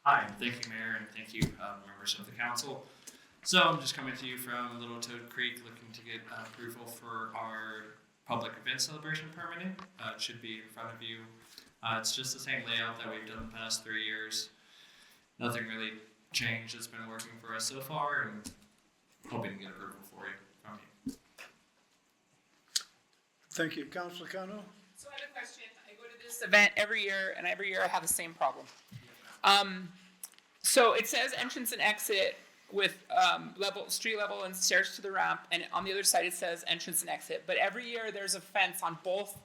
Hi, thank you, Mayor, and thank you, members of the council. So I'm just coming to you from Little Toad Creek, looking to get approval for our public event celebration permitting. It should be in front of you. It's just the same layout that we've done the past 3 years. Nothing really changed. It's been working for us so far, and hoping to get approval for you from you. Thank you. Councilor Kano? So I have a question. I go to this event every year, and every year I have the same problem. So it says entrance and exit with street level and stairs to the ramp, and on the other side it says entrance and exit. But every year there's a fence on both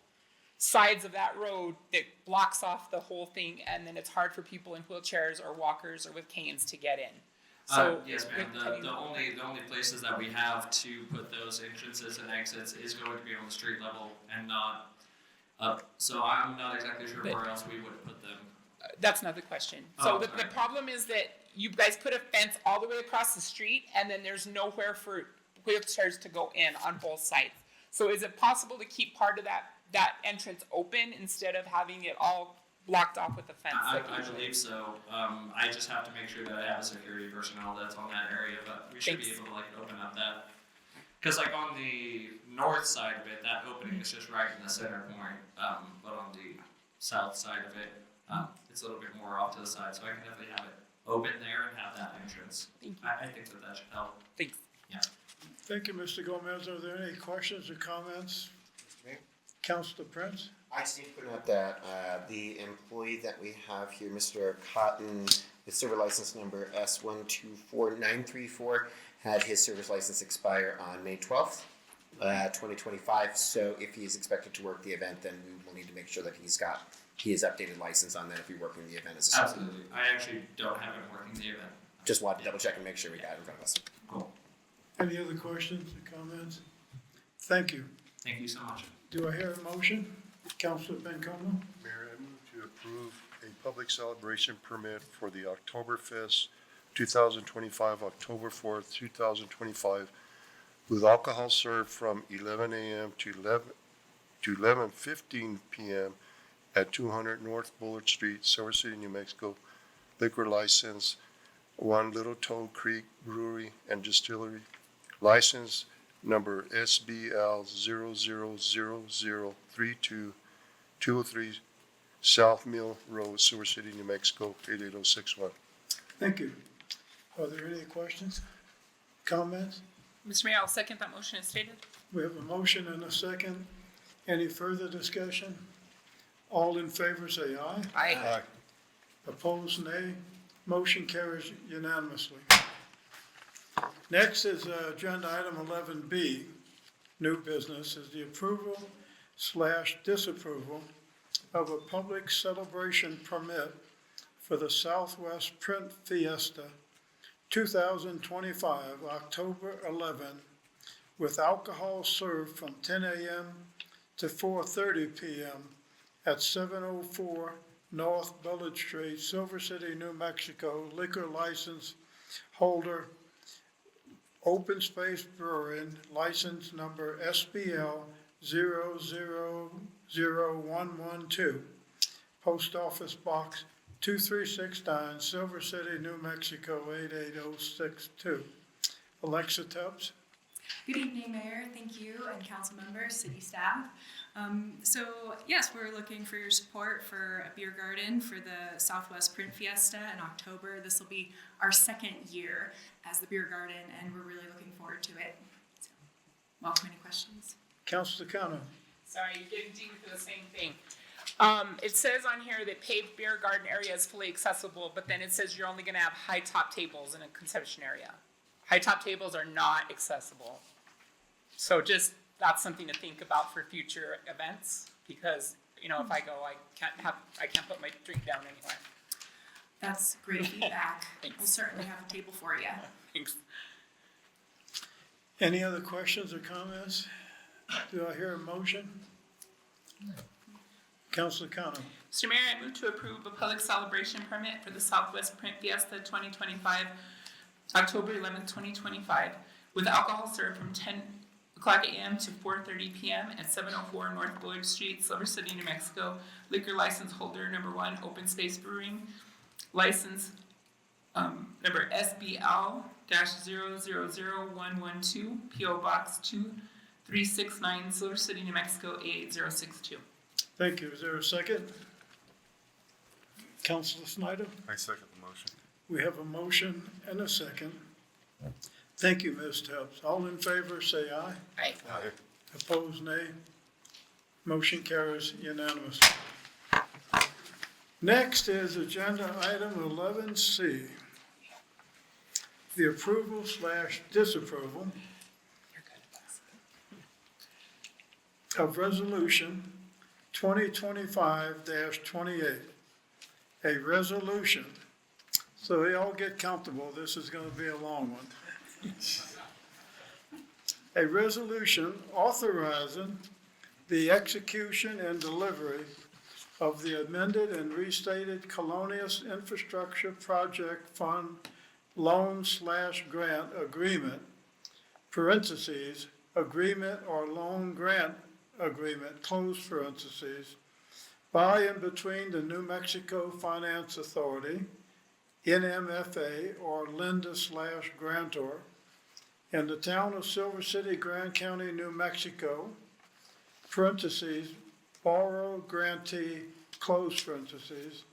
sides of that road that blocks off the whole thing, and then it's hard for people in wheelchairs or walkers or with canes to get in. So Yes, ma'am. The only places that we have to put those entrances and exits is going to be on the street level and not up. So I'm not exactly sure where else we would put them. That's not the question. So Oh, the sorry. problem is that you guys put a fence all the way across the street, and then there's nowhere for wheelchairs to go in on both sides. So is it possible to keep part of that entrance open instead of having it all blocked off with a fence? I like usually? believe so. I just have to make sure that I have a security personnel that's on that area, but we should be Thanks. able to open up that. Cause on the north side of it, that opening is just right in the center point, but on the south side of it, it's a little bit more off to the side, so I can definitely have it open there and have that entrance. Thank you. I think that should help. Thanks. Thank you, Mr. Gomez. Are there any questions or comments? Councilor Prince? I just need to point out that the employee that we have here, Mr. Cotton, with server license number S124934, had his service license expire on May 12th, 2025. So if he is expected to work the event, then we will need to make sure that he has updated license on that if you're working the event as a server. Absolutely. I actually don't have him working the event. Just wanted to double check and make sure we got it in front of us. Cool. Any other questions or comments? Thank you. Thank you so much. Do I hear a motion? Councilor Bencomo? Mayor, I move to approve a public celebration permit for the Oktoberfest 2025, October 4th, 2025, with alcohol served from 11 a.m. to 11:15 p.m. at 200 North Bullard Street, Silver City, New Mexico, liquor license 1 Little Toad Creek Brewery and Distillery, license number SBL 00032, 203 South Mill Road, Silver City, New Mexico, 88061. Thank you. Are there any questions, comments? Mr. Mayor, I'll second that motion as stated. We have a motion and a second. Any further discussion? All in favor say aye. Aye. Opposed, nay. Motion carries unanimously. Next is agenda item 11B, new business, is the approval/disapproval of a public celebration permit for the Southwest Print Fiesta 2025, October 11, with alcohol served from 10 a.m. to 4:30 p.m. at 704 North Village Street, Silver City, New Mexico, liquor license holder, Open Space Brewing, license number SBL 000112, Post Office Box 2369, Silver City, New Mexico 88062. Alexa Tubbs. Good evening, Mayor. Thank you, and council members, city staff. Yes, we're looking for your support for a beer garden for the Southwest Print Fiesta in October. This will be our second year as the beer garden, and we're really looking forward to it. So, welcome any questions. Councilor Kano. Sorry, you're getting deep into the same thing. It says on here that paved beer garden area is fully accessible, but then it says you're only gonna have high top tables in a consumption area. High top tables are not accessible. So just, that's something to think about for future events, because, you know, if I go, I can't put my drink down anywhere. That's great feedback. Thanks. We'll certainly have a table for you. Thanks. Any other questions or comments? Do I hear a motion? Councilor Kano. Mr. Mayor, I move to approve a public celebration permit for the Southwest Print Fiesta 2025, October 11th, 2025, with alcohol served from 10 o'clock a.m. to 4:30 p.m. at 704 North Village Street, Silver City, New Mexico. Liquor license holder number 1, Open Space Brewing, license number SBL-000112, PO Box 2369, Silver City, New Mexico 88062. Thank you. Is there a second? Councilor Snyder? I second the motion. We have a motion and a second. Thank you, Ms. Tubbs. All in favor, say aye. Aye. Aye. Opposed, nay. Motion carries unanimously. Next is agenda item 11C, the approval/disapproval of resolution 2025-28, a resolution. So they all get comfortable. This is going to be a long one. A resolution authorizing the execution and delivery of the amended and restated Colonias Infrastructure Project Fund Loan/Grant Agreement, parentheses, agreement or loan grant agreement, close parentheses, by and between the New Mexico Finance Authority, NMFA, or lender/grantor, and the town of Silver City, Grand County, New Mexico, parentheses, borrow grantee, close parentheses,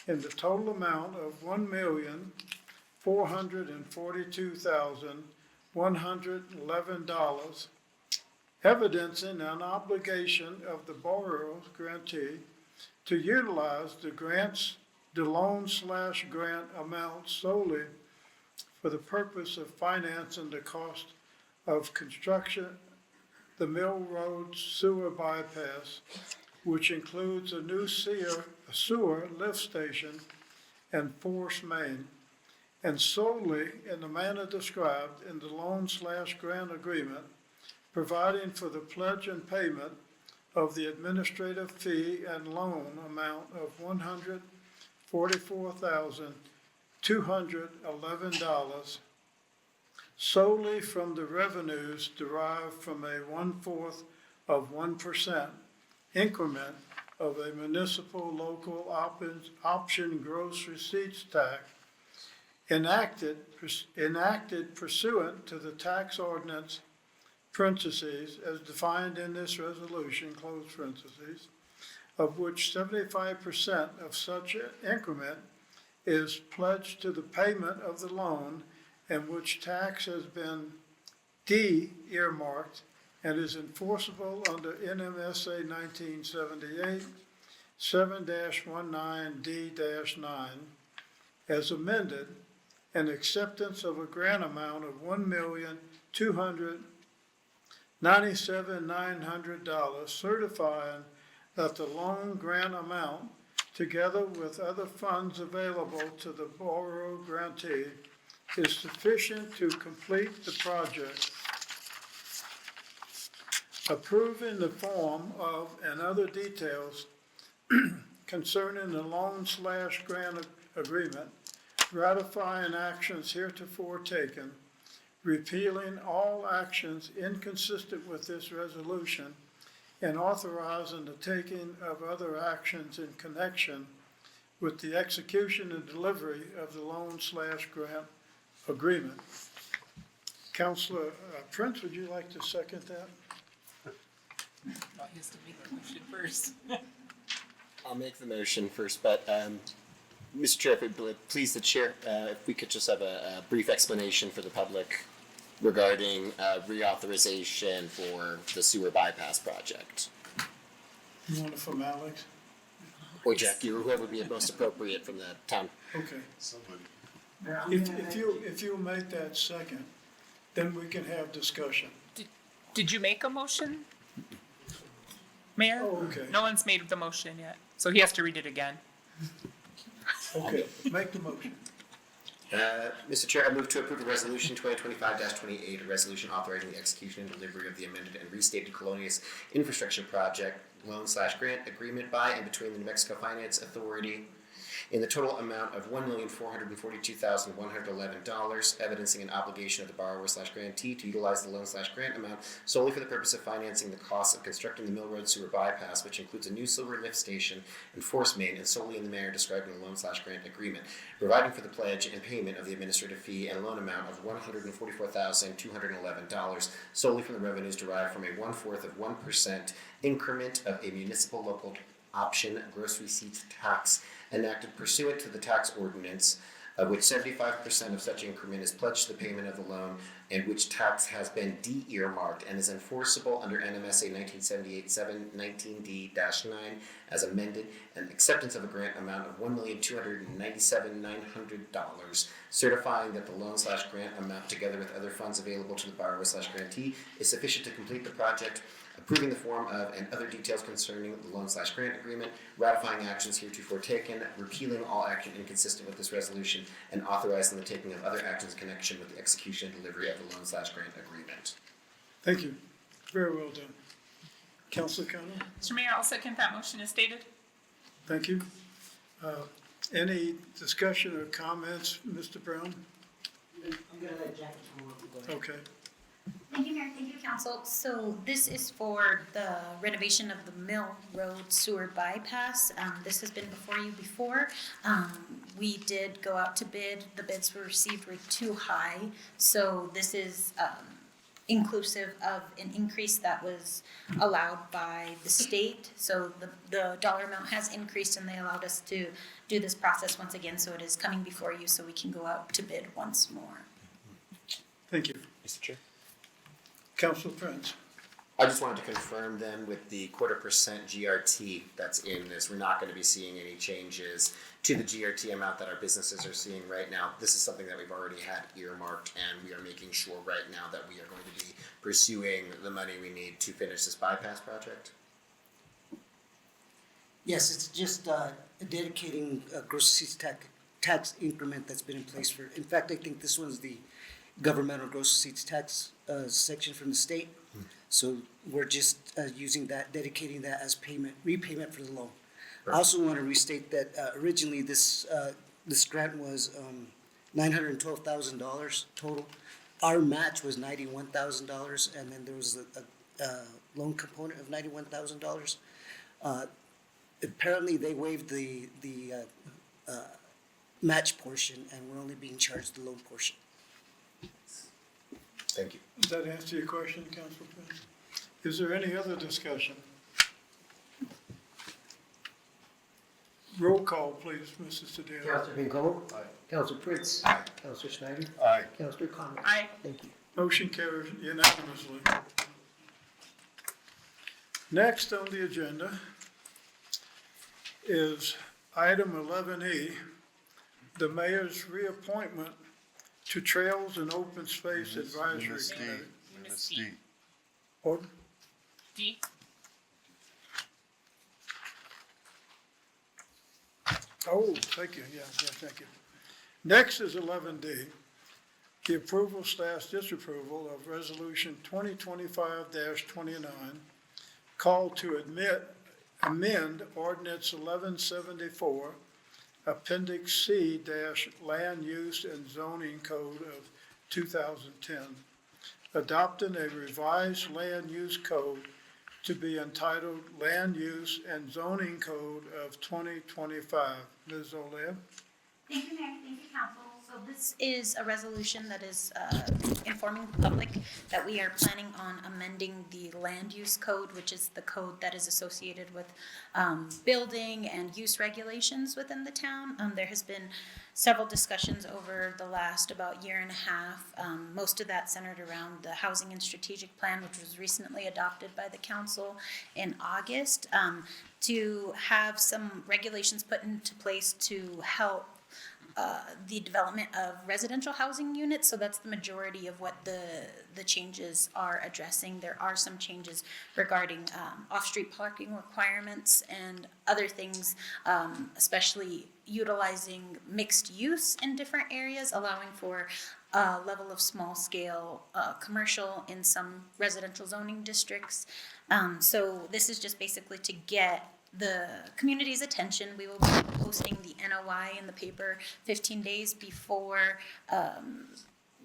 in the total amount of $1,442,111, evidencing an obligation of the borrower's grantee to utilize the loan/grant amount solely for the purpose of financing the cost of construction, the Mill Road sewer bypass, which includes a new sewer lift station and force main, and solely in the manner described in the loan/grant agreement, providing for the pledge and payment of the administrative fee and loan amount of $144,211 solely from the revenues derived from a 1/4% increment of a municipal local option gross receipts tax enacted pursuant to the tax ordinance, parentheses, as defined in this resolution, close parentheses, of which 75% of such increment is pledged to the payment of the loan, and which tax has been de-earmarked and is enforceable under NMSA 1978 7-19D-9 as amended, and acceptance of a grant amount of $1,297,900 certifying that the loan grant amount, together with other funds available to the borrower grantee, is sufficient to complete the project. Approving the form of and other details concerning the loan/grant agreement, ratifying actions heretofore taken, repealing all actions inconsistent with this resolution, and authorizing the taking of other actions in connection with the execution and delivery of the loan/grant agreement. Councilor Prince, would you like to second that? Well, he has to make the motion first. I'll make the motion first, but Mr. Chair, if it please the chair, if we could just have a brief explanation for the public regarding reauthorization for the sewer bypass project. You want it from Alex? Or Jackie, or whoever would be most appropriate from the town. Okay. Somebody. If you'll make that second, then we can have discussion. Did you make a motion? Mayor? Oh, okay. No one's made the motion yet, so he has to read it again. Okay, make the motion. Mr. Chair, I move to approve a resolution 2025-28, a resolution authorizing the execution and delivery of the amended and restated Colonias Infrastructure Project loan/grant agreement by and between the New Mexico Finance Authority in the total amount of $1,442,111, evidencing an obligation of the borrower/grantee to utilize the loan/grant amount solely for the purpose of financing the costs of constructing the Mill Road sewer bypass, which includes a new silver lift station and force main, and solely in the manner described in the loan/grant agreement, providing for the pledge and payment of the administrative fee and loan amount of $144,211 solely from the revenues derived from a 1/4% increment of a municipal local option gross receipts tax enacted pursuant to the tax ordinance, of which 75% of such increment is pledged to the payment of the loan, and which tax has been de-earmarked and is enforceable under NMSA 1978 7-19D-9 as amended, and acceptance of a grant amount of $1,297,900, certifying that the loan/grant amount, together with other funds available to the borrower/grantee, is sufficient to complete the project, approving the form of and other details concerning the loan/grant agreement, ratifying actions heretofore taken, repealing all action inconsistent with this resolution, and authorizing the taking of other actions in connection with the execution and delivery of the loan/grant agreement. Thank you. Very well done. Councilor Connell? Mr. Mayor, I'll second that motion as stated. Thank you. Any discussion or comments, Mr. Brown? I'm gonna let Jackie come over. Go ahead. Okay. Thank you, Mayor. Thank you, Council. So this is for the renovation of the Mill Road sewer bypass. This has been before you before. We did go out to bid. The bids were received were too high. So this is inclusive of an increase that was allowed by the state. So the dollar amount has increased and they allowed us to do this process once again. So it is coming before you so we can go out to bid once more. Thank you. Mr. Chair? Councilor Prince? I just wanted to confirm then with the 1/4% GRT that's in this, we're not going to be seeing any changes to the GRT amount that our businesses are seeing right now. This is something that we've already had earmarked, and we are making sure right now that we are going to be pursuing the money we need to finish this bypass project. Yes, it's just dedicating a gross receipts tax increment that's been in place for, in fact, I think this one's the governmental gross receipts tax section from the state. So we're just using that, dedicating that as repayment for the loan. I also want to restate that originally this grant was $912,000 total. Our match was $91,000, and then there was a loan component of $91,000. Apparently, they waived the match portion, and we're only being charged the loan portion. Thank you. Does that answer your question, Councilor Prince? Is there any other discussion? Roll call, please, Mrs. Sedillo. Councilor Pincol? Aye. Councilor Prince? Aye. Councilor Schneider? Aye. Councilor Connell? Aye. Thank you. Motion carries unanimously. Next on the agenda is item 11E, the mayor's reappointment to Trails and Open Space Advisory Munis D. Committee. Munis D. Pardon? D. Oh, thank you, yeah, thank you. Next is 11D, the approval slash disapproval of Resolution 2025-29, call to amend Ordinance 1174, Appendix C dash Land Use and Zoning Code of 2010, adopting a revised land use code to be entitled Land Use and Zoning Code of 2025. Ms. Olea? Thank you, Mayor. Thank you, Council. So this is a resolution that is informing the public that we are planning on amending the land use code, which is the code that is associated with building and use regulations within the town. There has been several discussions over the last about year and a half. Most of that centered around the Housing and Strategic Plan, which was recently adopted by the council in August, to have some regulations put into place to help the development of residential housing units. So that's the majority of what the changes are addressing. There are some changes regarding off-street parking requirements and other things, especially utilizing mixed use in different areas, allowing for a level of small scale commercial in some residential zoning districts. So this is just basically to get the community's attention. We will be posting the NOI in the paper 15 days before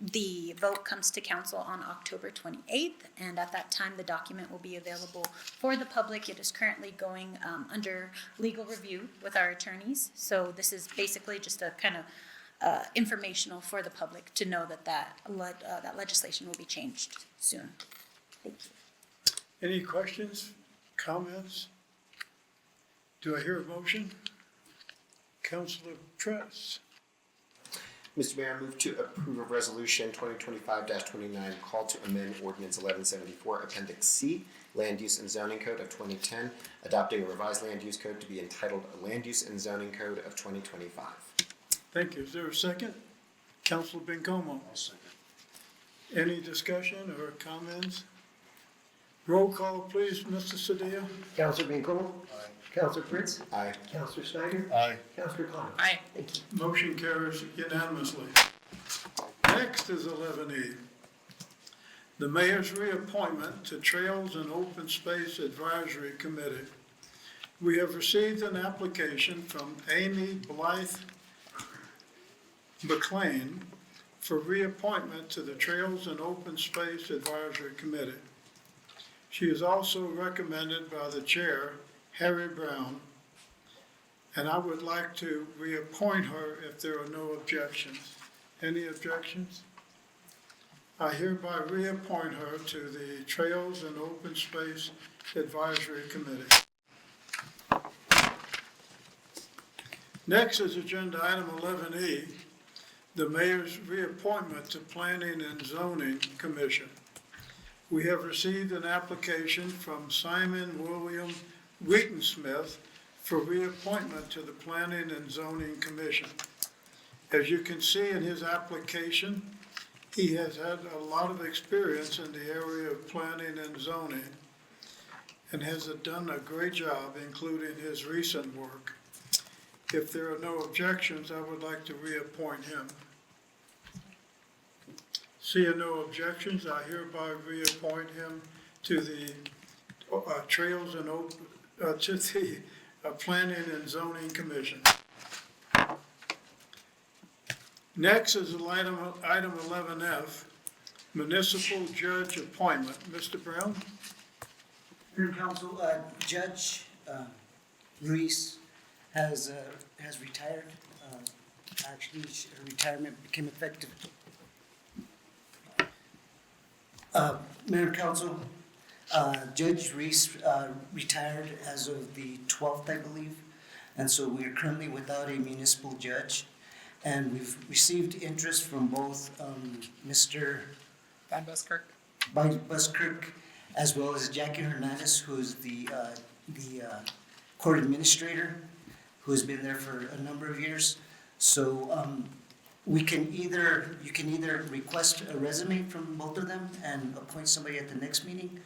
the vote comes to council on October 28th. And at that time, the document will be available for the public. It is currently going under legal review with our attorneys. So this is basically just a kind of informational for the public to know that that legislation will be changed soon. Thank you. Any questions, comments? Do I hear a motion? Councilor Press. Mr. Mayor, I move to approve of Resolution 2025-29, call to amend Ordinance 1174, Appendix C, Land Use and Zoning Code of 2010, adopting a revised land use code to be entitled Land Use and Zoning Code of 2025. Thank you. Is there a second? Councilor Bencomo. Any discussion or comments? Roll call, please, Mr. Cedillo. Counselor Bencomo? Aye. Counselor Prince? Aye. Counselor Snyder? Aye. Counselor Connor? Aye. Thank you. Motion carries unanimously. Next is 11E, the mayor's reappointment to Trails and Open Space Advisory Committee. We have received an application from Amy Blythe McLean for reappointment to the Trails and Open Space Advisory Committee. She is also recommended by the chair, Harry Brown, and I would like to reappoint her if there are no objections. Any objections? I hereby reappoint her to the Trails and Open Space Advisory Committee. Next is agenda item 11E, the mayor's reappointment to Planning and Zoning Commission. We have received an application from Simon William Wheatensmith for reappointment to the Planning and Zoning Commission. As you can see in his application, he has had a lot of experience in the area of planning and zoning and has done a great job, including his recent work. If there are no objections, I would like to reappoint him. Seeing no objections, I hereby reappoint him to the Trails and to the Planning and Zoning Commission. Next is item 11F, Municipal Judge Appointment. Mr. Brown? Mayor and Council, Judge Ruiz has retired. Actually, her retirement became effective. Mayor and Council, Judge Reese retired as of the 12th, I believe, and so we are currently without a municipal judge. And we've received interest from both Mr. Van Buskirk. by Buskirk, as well as Jackie Hernandez, who is the court administrator, who has been there for a number of years. So you can either request a resume from both of them and appoint somebody at the next meeting,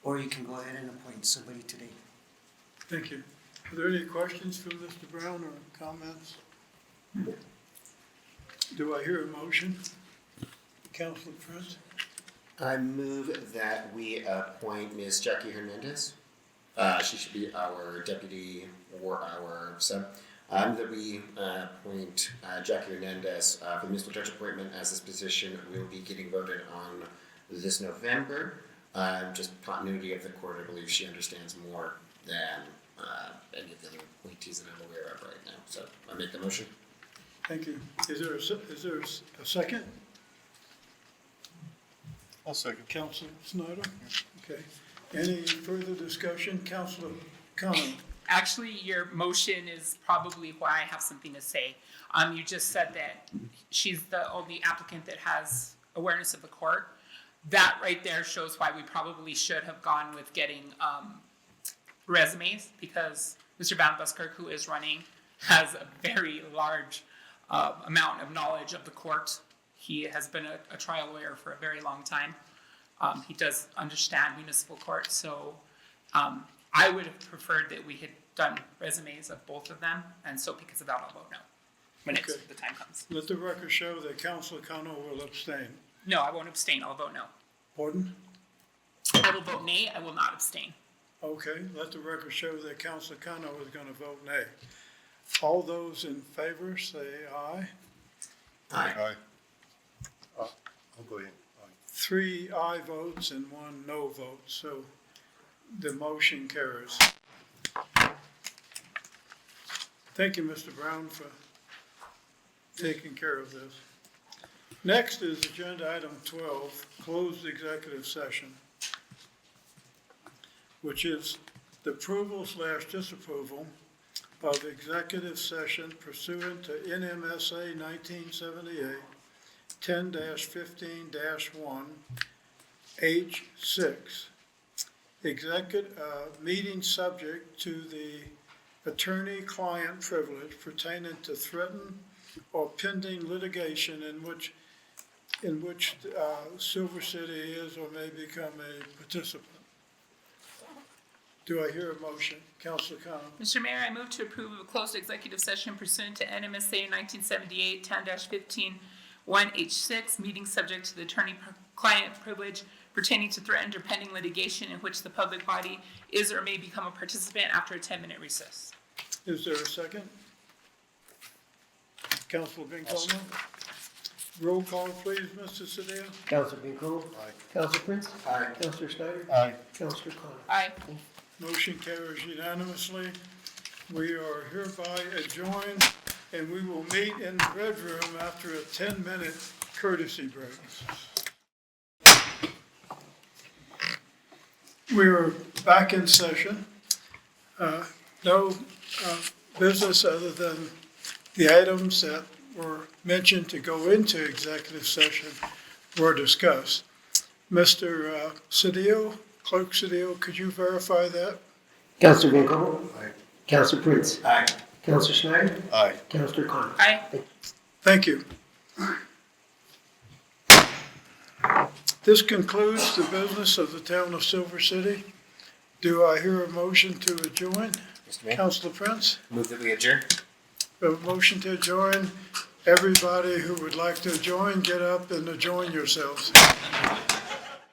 or you can go ahead and appoint somebody today. Thank you. Are there any questions from Mr. Brown or comments? Do I hear a motion? Councilor Prince? I move that we appoint Ms. Jackie Hernandez. She should be our deputy or our sub. That we appoint Jackie Hernandez for the municipal judge appointment, as this position will be getting voted on this November. Just continuity of the court, I believe she understands more than any of the other appointees that I'm aware of right now. So I make the motion. Thank you. Is there a second? I'll second. Councilor Snyder? Okay. Any further discussion? Councilor Khan? Actually, your motion is probably why I have something to say. You just said that she's the only applicant that has awareness of the court. That right there shows why we probably should have gone with getting resumes, because Mr. Van Buskirk, who is running, has a very large amount of knowledge of the court. He has been a trial lawyer for a very long time. He does understand municipal court, so I would have preferred that we had done resumes of both of them, and so because of that, I'll vote no when Okay. the time comes. Let the record show that Councilor Kano will abstain. No, I won't abstain, I'll vote no. Pardon? I will vote nay, I will not abstain. Okay, let the record show that Councilor Kano is going to vote nay. All those in favor, say aye. Aye. I'll go ahead. 3 aye votes and 1 no vote, so the motion carries. Thank you, Mr. Brown, for taking care of this. Next is agenda item 12, closed executive session, which is the approval/disapproval of executive session pursuant to NMSA 1978 10-15-1 H6. Meeting subject to the attorney-client privilege pertaining to threatened or pending litigation in which Silver City is or may become a participant. Do I hear a motion? Councilor Khan? Mr. Mayor, I move to approve of a closed executive session pursuant to NMSA 1978 10-15-1 H6, meeting subject to the attorney-client privilege pertaining to threatened or pending litigation in which the public body is or may become a participant after a 10-minute recess. Is there a second? Councilor Bincoma? Roll call, please, Mr. Cedillo. Councilor Bincoma? Aye. Councilor Prince? Aye. Councilor Snyder? Aye. Councilor Khan? Aye. Motion carries unanimously. We are hereby adjourned, and we will meet in the red room after a 10-minute courtesy break. We are back in session. No business other than the items that were mentioned to go into executive session were discussed. Mr. Cedillo, Clerk Cedillo, could you verify that? Councilor Bincoma? Aye. Councilor Prince? Aye. Councilor Snyder? Aye. Councilor Khan? Aye. Thank you. This concludes the business of the town of Silver City. Do I hear a motion to adjourn? Mr. Mayor, Councilor Prince? move that we adjourn. A motion to adjourn. Everybody who would like to join, get up and adjoin yourselves.